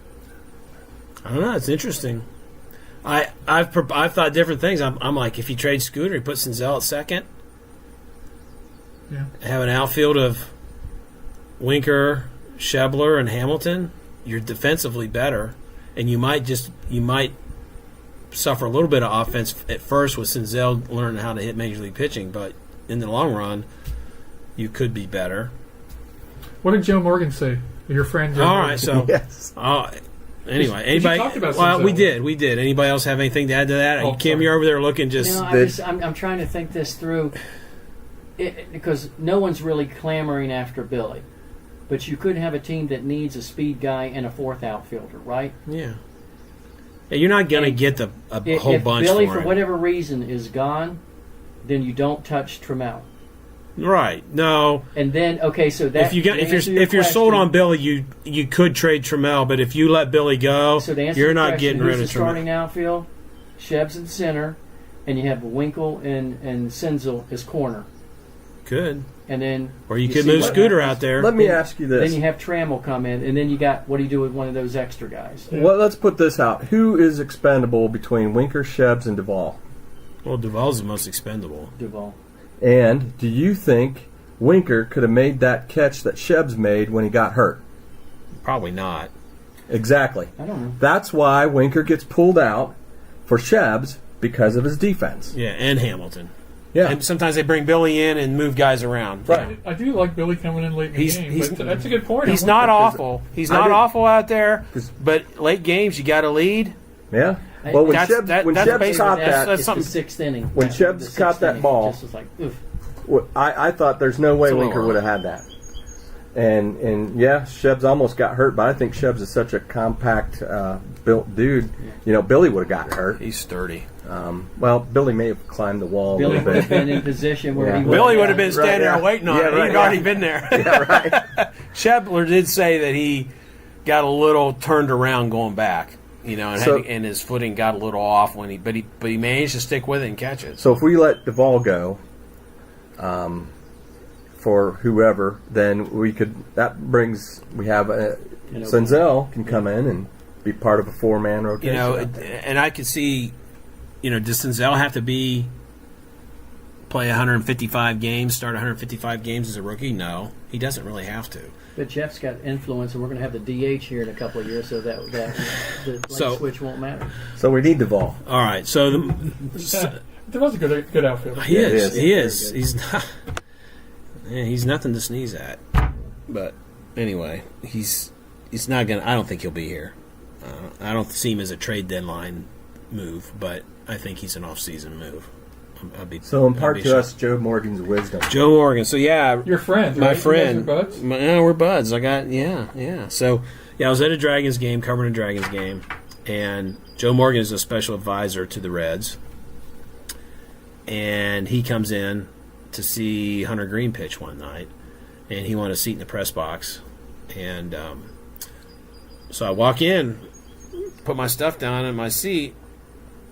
I don't know. It's interesting. I've thought different things. I'm like, if you trade Scooter, you put Senzel at second. Yeah. Have an outfield of Winker, Shebler, and Hamilton. You're defensively better, and you might suffer a little bit of offense at first with Senzel learning how to hit major league pitching, but in the long run, you could be better. What did Joe Morgan say? Your friend Joe All Morgan. right, so Yes. anyway, anybody? talked about Well, Senzel. we did. Anybody else have anything to add to that? Oh, Kim, sorry. you're over there looking just. I'm trying to think this through, because no one's really clamoring after Billy, but you could have a team that needs a speed guy and a fourth outfielder, right? Yeah. Yeah, you're not going to get a whole if bunch Billy, for for him. whatever reason, is gone, then you don't touch Trammell. Right. No. And then, okay, so that if you're sold on Billy, you could trade Trammell, but if you let Billy go, so to answer you're your not question, getting rid of who's the starting Trammell. outfield? Sheb's in center, and you have Winkle and Senzel as corner, Could. and then Or you could see move what Scooter happens. out there. Let me ask you this. Then you have Trammell come in, and then you got, what do you do with one of those extra guys? Well, let's put this out. Who is expendable between Winker, Shebs, and Duvall? Well, Duvall's the most expendable. Duvall. And do you think Winker could have made that catch that Shebs made when he got hurt? Probably not. Exactly. I don't know. That's why Winker gets pulled out for Shebs, because of his defense. Yeah, and Hamilton. Yeah. And sometimes they bring Billy in and move guys around. Right. I do like Billy coming in late in the game, but that's a good point. He's I'm not with awful. He's I not think- awful out there. 'cause- But late games, you got to lead. Yeah. Well, when That's- Shebs, that- when that's Shebs basically- caught that's- that, that's It's something- the sixth inning. When The Shebs sixth caught that inning, ball- it just was like, oof. I thought there's no way It's a little Winker would have had that. And yeah, Shebs almost got hurt, but I think Shebs is such a compact built dude. You know, Billy would have gotten hurt. He's sturdy. Well, Billy may have climbed the wall Billy a would little have bit. been in position where Yeah. he Billy would have been Right, standing yeah. there waiting on Yeah, it. right, He'd yeah. already been there. Yeah, right. Shebler did say that he got a little turned around going back, you know, and, So- and his footing got a little off when but he managed to stick with it and catch it. So if we let Duvall go, for whoever, then we have Senzel can come in and be part of a 4-man rotation. You know, and I could see, you know, does Senzel have to play 155 games, start 155 games as a rookie? No, he doesn't really have to. But Jeff's got influence, and we're going to have the DH here in a couple of years, so that the light switch won't matter. So we need Duvall. All right, so There was a good outfielder. he is. Yeah, He is. He's not. Yeah, he's nothing to sneeze at. But anyway, he's not gonna. I don't think he'll be here. I don't see him as a trade deadline move, but I think he's an off-season move. So impart to us Joe Morgan's wisdom. Joe Morgan. So yeah, Your friend, my right? friend. You guys are buds? Yeah, we're buds. Yeah. So yeah, I was at a Dragons game, covering a Dragons game, and Joe Morgan is a special advisor to the Reds, and he comes in to see Hunter Green pitch one night, and he wanted a seat in the press box, and so I walk in, put my stuff down in my seat,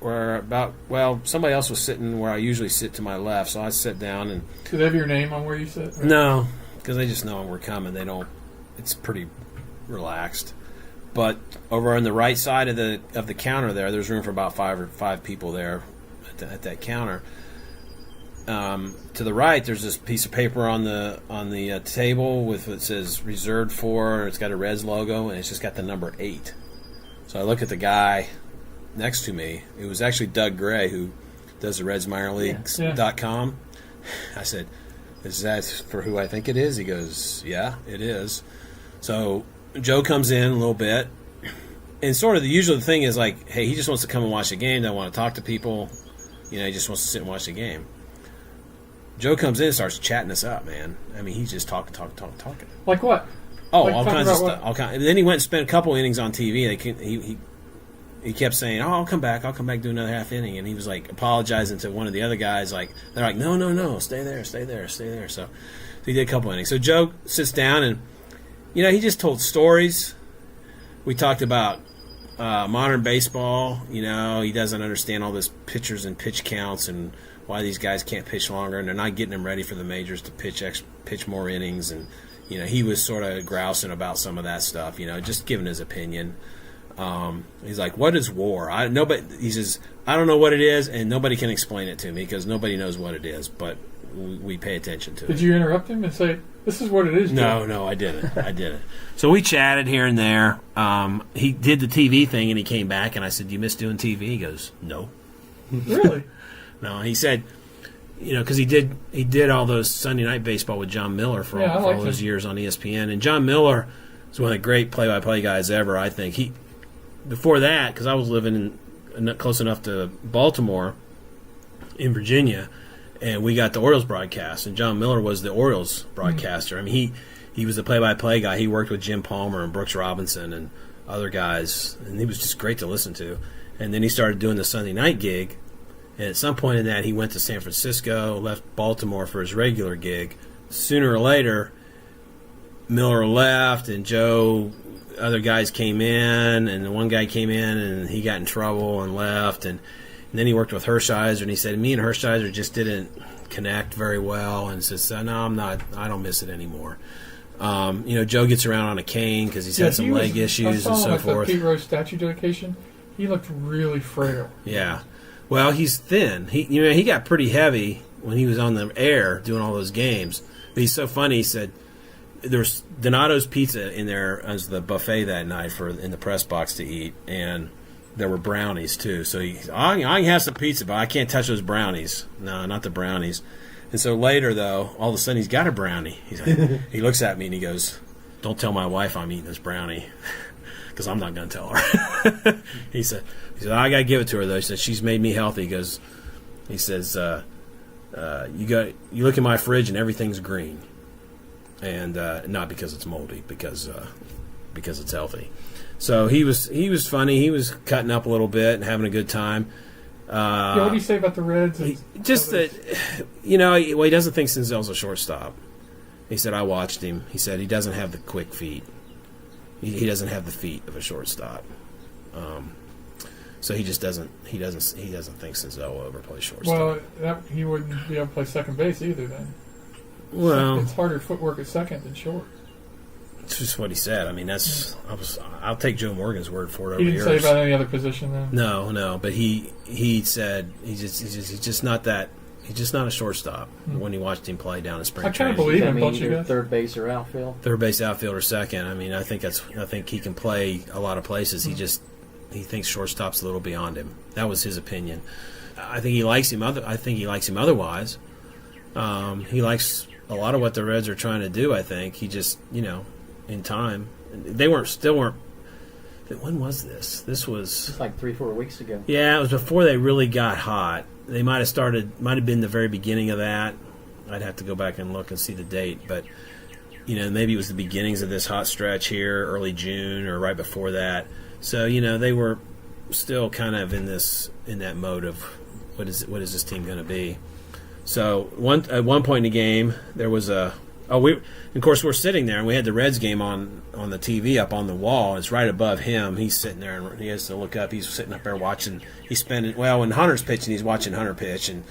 somebody else was sitting where I usually sit to my left, so I sit down and Do they have your name on where you sit? no, because they just know we're coming. They don't. It's pretty relaxed. But over on the right side of the counter there's room for about five people there at that counter. To the right, there's this piece of paper on the table with it says reserved for. It's got a Reds logo and it's just got the number 8. So I look at the guy next to me. It was actually Doug Gray, who does the Reds minor leagues.com. I said, "Is that for who I think it is?" He goes, "Yeah, it is." So Joe comes in a little bit, and sort of the usual thing is like, hey, he just wants to come and watch the game. Doesn't want to talk to people. He just wants to sit and watch the game. Joe comes in and starts chatting us up, man. I mean, he's just talking. Like what? Oh, Like all talking kinds of about stuff. All kind. And then he went and spent a couple innings on TV. He kept saying, "Oh, I'll come back, do another half inning," and he was like apologizing to one of the other guys. Like they're like, "No, stay there." So he did a couple innings. So Joe sits down and he just told stories. We talked about modern baseball. He doesn't understand all this pitchers and pitch counts and why these guys can't pitch longer, and they're not getting them ready for the majors to pitch more innings. And he was sort of grousing about some of that stuff. Just giving his opinion. He's like, "What is war?" He says, "I don't know what it is, and nobody can explain it to me because nobody knows what it is. But we pay attention to it." Did you interrupt him and say, "This is what it is"? Joe? No, I didn't. So we chatted here and there. He did the TV thing, and he came back, and I said, "Do you miss doing TV?" He goes, "No." Really? No, he said, because he did all those Sunday night baseball with John Miller for all those years on ESPN, and John Miller is one of the great play-by-play guys ever. I think before that, because I was living close enough to Baltimore, in Virginia, and we got the Orioles broadcast, and John Miller was the Orioles broadcaster. I mean, he was the play-by-play guy. He worked with Jim Palmer and Brooks Robinson and other guys, and he was just great to listen to. And then he started doing the Sunday night gig, and at some point in that, he went to San Francisco, left Baltimore for his regular gig. Sooner or later, Miller left, and other guys came in, and the one guy came in, and he got in trouble and left, and then he worked with Hershiser, and he said, me and Hershiser just didn't connect very well, and says, no, I don't miss it anymore. Joe gets around on a cane because he's had some leg issues and so forth. The Pete Rose statue dedication, he looked really frail. Yeah. Well, he's thin. He got pretty heavy when he was on the air doing all those games. But he's so funny. He said there's Donato's Pizza in there as the buffet that night in the press box to eat, and there were brownies too. So I can have some pizza, but I can't touch those brownies. No, not the brownies. And so later, though, all of a sudden he's got a brownie. He looks at me and he goes, "Don't tell my wife I'm eating this brownie." Because I'm not going to tell her. He said, I got to give it to her, though. He said, she's made me healthy. He says, you look in my fridge and everything's green. And not because it's moldy, because it's healthy. So he was funny. He was cutting up a little bit and having a good time. What do you say about the Reds? He doesn't think Senzel's a shortstop. He said, I watched him. He said he doesn't have the quick feet. He doesn't have the feet of a shortstop, so he just doesn't. He doesn't think Senzel will ever play shortstop. Well, he wouldn't be able to play second base either. Then, it's harder footwork at second than short. It's just what he said. I mean, I'll take Joe Morgan's word for it. He didn't say about any other position then. No. But he said he's just not that. He's just not a shortstop. When he watched him play down in spring I kind training. of believe him. Either Don't you guys? third base or outfield. Third base, outfield, or second. I mean, I think he can play a lot of places. He thinks shortstop's a little beyond him. That was his opinion. I think he likes him. I think he likes him otherwise. He likes a lot of what the Reds are trying to do. I think he just in time they still weren't. When was this? This was It's like 3-4 weeks ago. Yeah, it was before they really got hot. They might have been the very beginning of that. I'd have to go back and look and see the date, but maybe it was the beginnings of this hot stretch here, early June or right before that. So they were still kind of in that mode of what is this team going to be. So at one point in the game, there was of course we're sitting there and we had the Reds game on the TV up on the wall. It's right above him. He's sitting there and he has to look up. He's sitting up there watching. When Hunter's pitching, he's watching Hunter pitch, and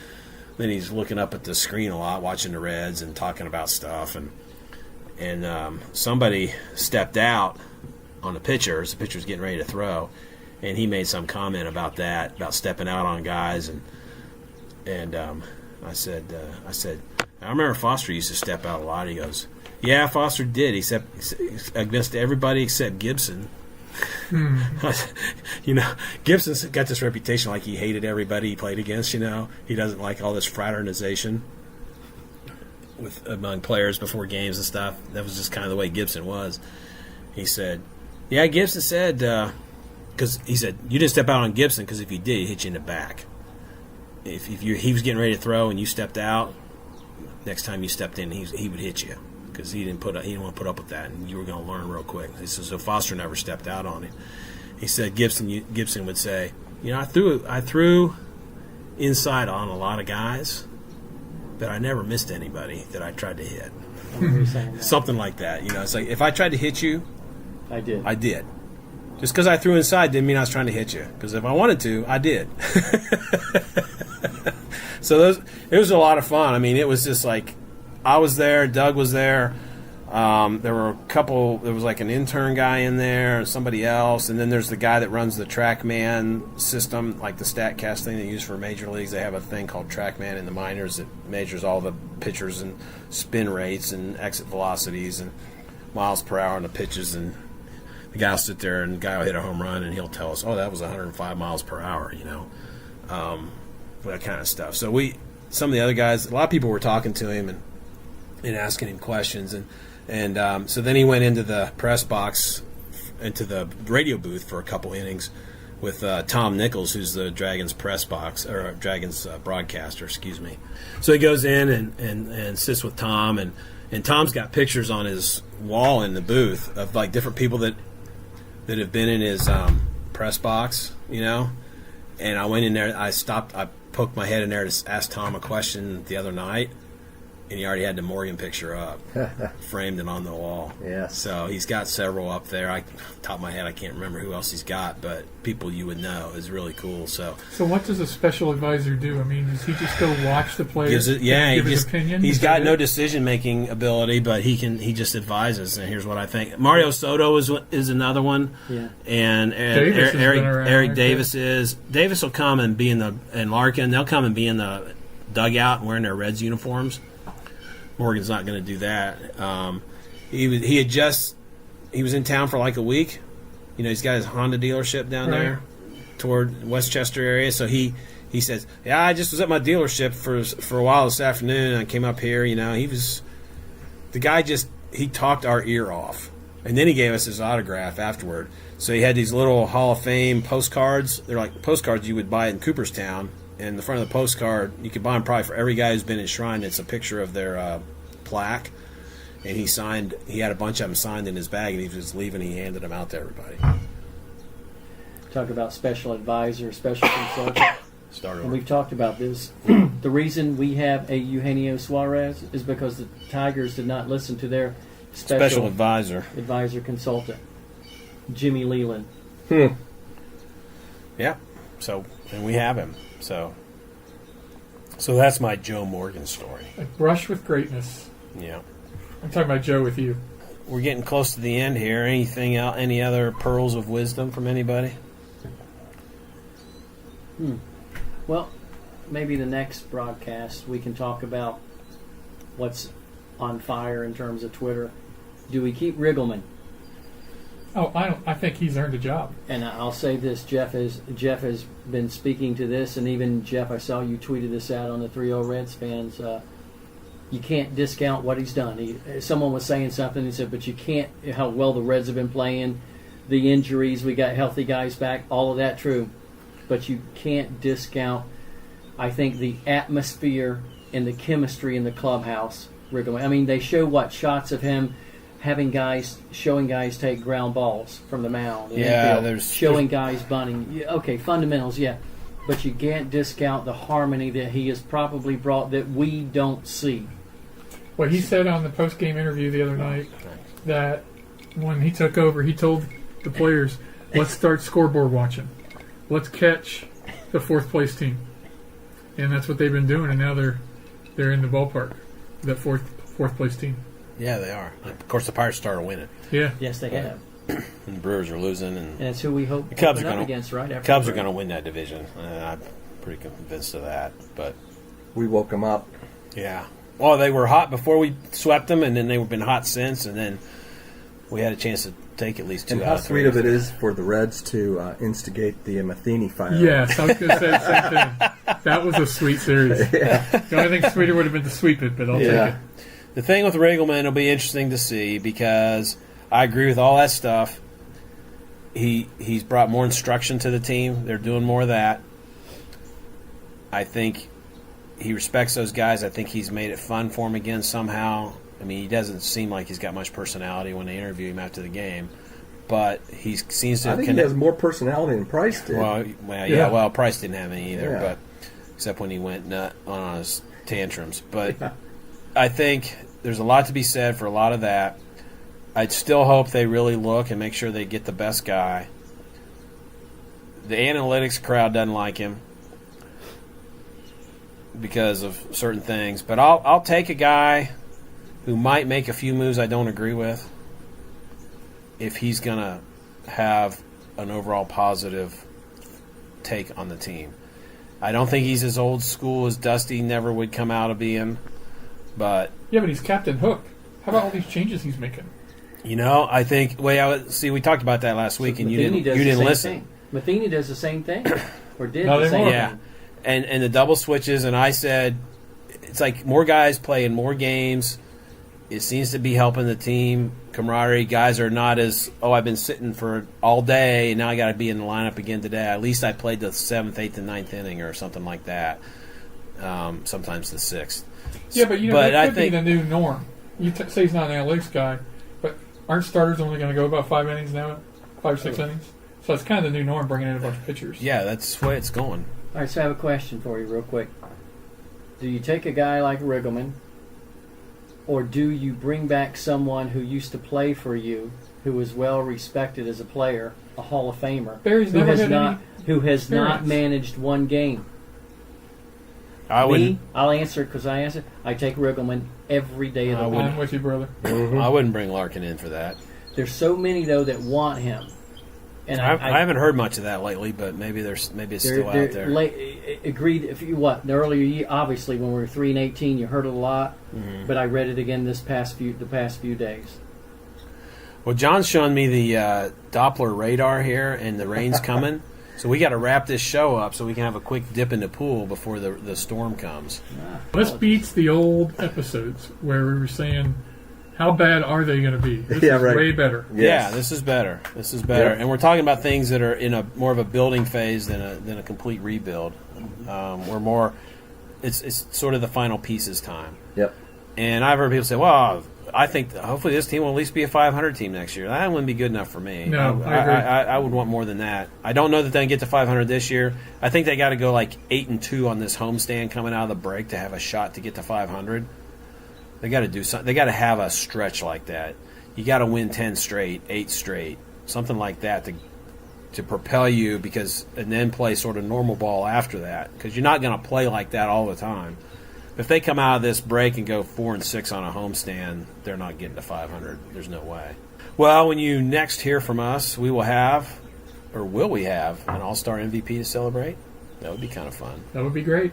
then he's looking up at the screen a lot, watching the Reds and talking about stuff. And somebody stepped out on the pitcher as the pitcher's getting ready to throw, and he made some comment about that, about stepping out on guys. And I said, I remember Foster used to step out a lot. He goes, yeah, Foster did, except against everybody except Gibson. Gibson's got this reputation like he hated everybody he played against. He doesn't like all this fraternization among players before games and stuff. That was just kind of the way Gibson was. He said, yeah, Gibson said because he said you didn't step out on Gibson because if you did, he'd hit you in the back. If he was getting ready to throw and you stepped out, next time you stepped in, he would hit you because he didn't want to put up with that, and you were going to learn real quick. He said so Foster never stepped out on him. He said Gibson would say, I threw inside on a lot of guys, but I never missed anybody that I tried to hit. Something like that. It's like if I tried to hit you, I did. Just because I threw inside didn't mean I was trying to hit you. Because if I wanted to, I did. So it was a lot of fun. I mean, it was just like I was there, Doug was there. There were a couple. There was like an intern guy in there, and somebody else, and then there's the guy that runs the TrackMan system, like the StatCast thing they use for major leagues. They have a thing called TrackMan in the minors that measures all the pitchers and spin rates and exit velocities and miles per hour on the pitches. And the guy will sit there, and the guy will hit a home run, and he'll tell us, "Oh, that was 105 miles per hour," that kind of stuff. So some of the other guys, a lot of people were talking to him and asking him questions, and so then he went into the press box, into the radio booth for a couple innings with Tom Nichols, who's the Dragons press box or Dragons broadcaster, excuse me. So he goes in and sits with Tom, and Tom's got pictures on his wall in the booth of like different people that have been in his press box, And I went in there. I poked my head in there to ask Tom a question the other night, and he already had the Morgan picture up, framed and on the wall. Yeah. So he's got several up there. Top of my head, I can't remember who else he's got, but people you would know is really cool. So what does a special advisor do? I mean, does he just go watch the players? Give his opinion? He's got no decision-making ability, but he just advises. And here's what I think. Mario Soto is another one. Yeah. And Eric Davis is. Davis will come and be and Larkin, they'll come and be in the dugout and wearing their Reds uniforms. Morgan's not going to do that. He was in town for like a week. He's got his Honda dealership down there toward Westchester area. So he says, "Yeah, I just was at my dealership for a while this afternoon. And I came up here. The guy he talked our ear off, and then he gave us his autograph afterward. So he had these little Hall of Fame postcards. They're like postcards you would buy in Cooperstown. And the front of the postcard, you could buy them probably for every guy who's been enshrined. It's a picture of their plaque. And he had a bunch of them signed in his bag, and he was leaving. He handed them out to everybody. Talk about special advisor, special consultant. And we've talked about this. The reason we have a Eugenio Suarez is because the Tigers did not listen to their special advisor consultant, Jimmy Leland. Yeah. So, and we have him. So that's my Joe Morgan story. A brush with greatness. Yeah. I'm talking about Joe with you. We're getting close to the end here. Anything else? Any other pearls of wisdom from anybody? Well, maybe the next broadcast we can talk about what's on fire in terms of Twitter. Do we keep Riggleman? Oh, I think he's earned a job. And I'll say this: Jeff has been speaking to this, and even Jeff, I saw you tweeted this out on the 3-0 Reds fans. You can't discount what he's done. Someone was saying something. He said, but you can't. How well the Reds have been playing, the injuries, we got healthy guys back, all of that true, but you can't discount. I think the atmosphere and the chemistry in the clubhouse. Riggleman. I mean, they show shots of him. Showing guys take ground balls from the mound. Showing guys bunting. Okay, fundamentals, yeah. But you can't discount the harmony that he has probably brought that we don't see. Well, he said on the post-game interview the other night that when he took over, he told the players, let's start scoreboard watching. Let's catch the fourth-place team. And that's what they've been doing, and now they're in the ballpark, that fourth-place team. Yeah, they are. Of course, the Pirates started winning. Yeah. Yes, they have. And the Brewers are losing, and that's who we hope the Cubs are up against, right? The Cubs are going to win that division. I'm pretty convinced of that. But we woke them up. Yeah. Well, they were hot before we swept them, and then they've been hot since, and then we had a chance to take at least 2 and out of 3. How sweet of it is for the Reds to instigate the Matheny fire. Yes, I was going to say the same thing. That was a sweet series. Yeah. The only thing sweeter would have been to sweep it, but I'll take it. The thing with Riggleman will be interesting to see because I agree with all that stuff. he's brought more instruction to the team. They're doing more of that. I think he respects those guys. I think he's made it fun for him again somehow. I mean, he doesn't seem like he's got much personality when they interview him after the game, but he seems to. I think he has more personality than Price did. Well, Price didn't have any either, Yeah. but except when he went nut on his tantrums. But I think there's a lot to be said for a lot of that. I'd still hope they really look and make sure they get the best guy. The analytics crowd doesn't like him because of certain things, but I'll take a guy who might make a few moves I don't agree with if he's going to have an overall positive take on the team. I don't think he's as old school as Dusty never would come out of being, but Yeah, but he's Captain Hook. How about all these changes he's making? I think we talked about that last week, and you Matheny does didn't the same listen. thing. Matheny does the same thing, or did Not the same anymore. Yeah, thing. and the double switches, and I said it's like more guys playing more games. It seems to be helping the team camaraderie. Guys are not as I've been sitting for all day, and now I got to be in the lineup again today. At least I played the 7th, 8th, and 9th inning or something like that. Sometimes the 6th. Yeah, but But that I could think- be the new norm. You say he's not an analytics guy, but aren't starters only going to go about 5 innings now? 5 or 6 innings? So it's kind of the new norm, bringing in a bunch of pitchers. Yeah, that's the way it's going. All right, so I have a question for you real quick. Do you take a guy like Riggleman, or do you bring back someone who used to play for you, who is well respected as a player, a Hall of Famer, Barry's who never has had not any who has not experience. managed one game? I Me, I'll answer because I answer. I take Riggleman every day of the I week. wouldn't. I'm with you, brother. I wouldn't bring Larkin in for that. There's so many though that want him, and I haven't heard much of that lately, but maybe it's still out there. Agreed. If you the earlier year, obviously when we were 3-18, you heard it a lot. Mm-hmm. But I read it again the past few days. Well, John's showing me the Doppler radar here, and the rain's coming. So we got to wrap this show up so we can have a quick dip in the pool before the storm comes. This beats the old episodes where we were saying, how bad are they going to be? This Yeah, is right. way better. Yeah, this is better. Yep. And we're talking about things that are in a more of a building phase than a complete rebuild. We're more. It's sort of the final pieces time. Yep. And I've heard people say, "Well, I think hopefully this team will at least be a 500 team next year." That wouldn't be good enough for me. No, I agree. I would want more than that. I don't know that they can get to 500 this year. I think they got to go like 8-2 on this homestand coming out of the break to have a shot to get to 500. They got to do something. They got to have a stretch like that. You got to win 10 straight, 8 straight, something like that to propel you, and then play sort of normal ball after that, because you're not going to play like that all the time. If they come out of this break and go 4-6 on a homestand, they're not getting to 500. There's no way. Well, when you next hear from us, will we have an All-Star MVP to celebrate? That would be kind of fun. That would be great.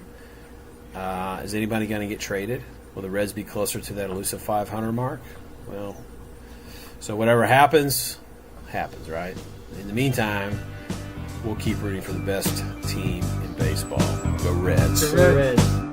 Is anybody going to get traded? Will the Reds be closer to that elusive 500 mark? Well, so whatever happens, right? In the meantime, we'll keep rooting for the best team in baseball. Go Reds. Go Reds. Reds.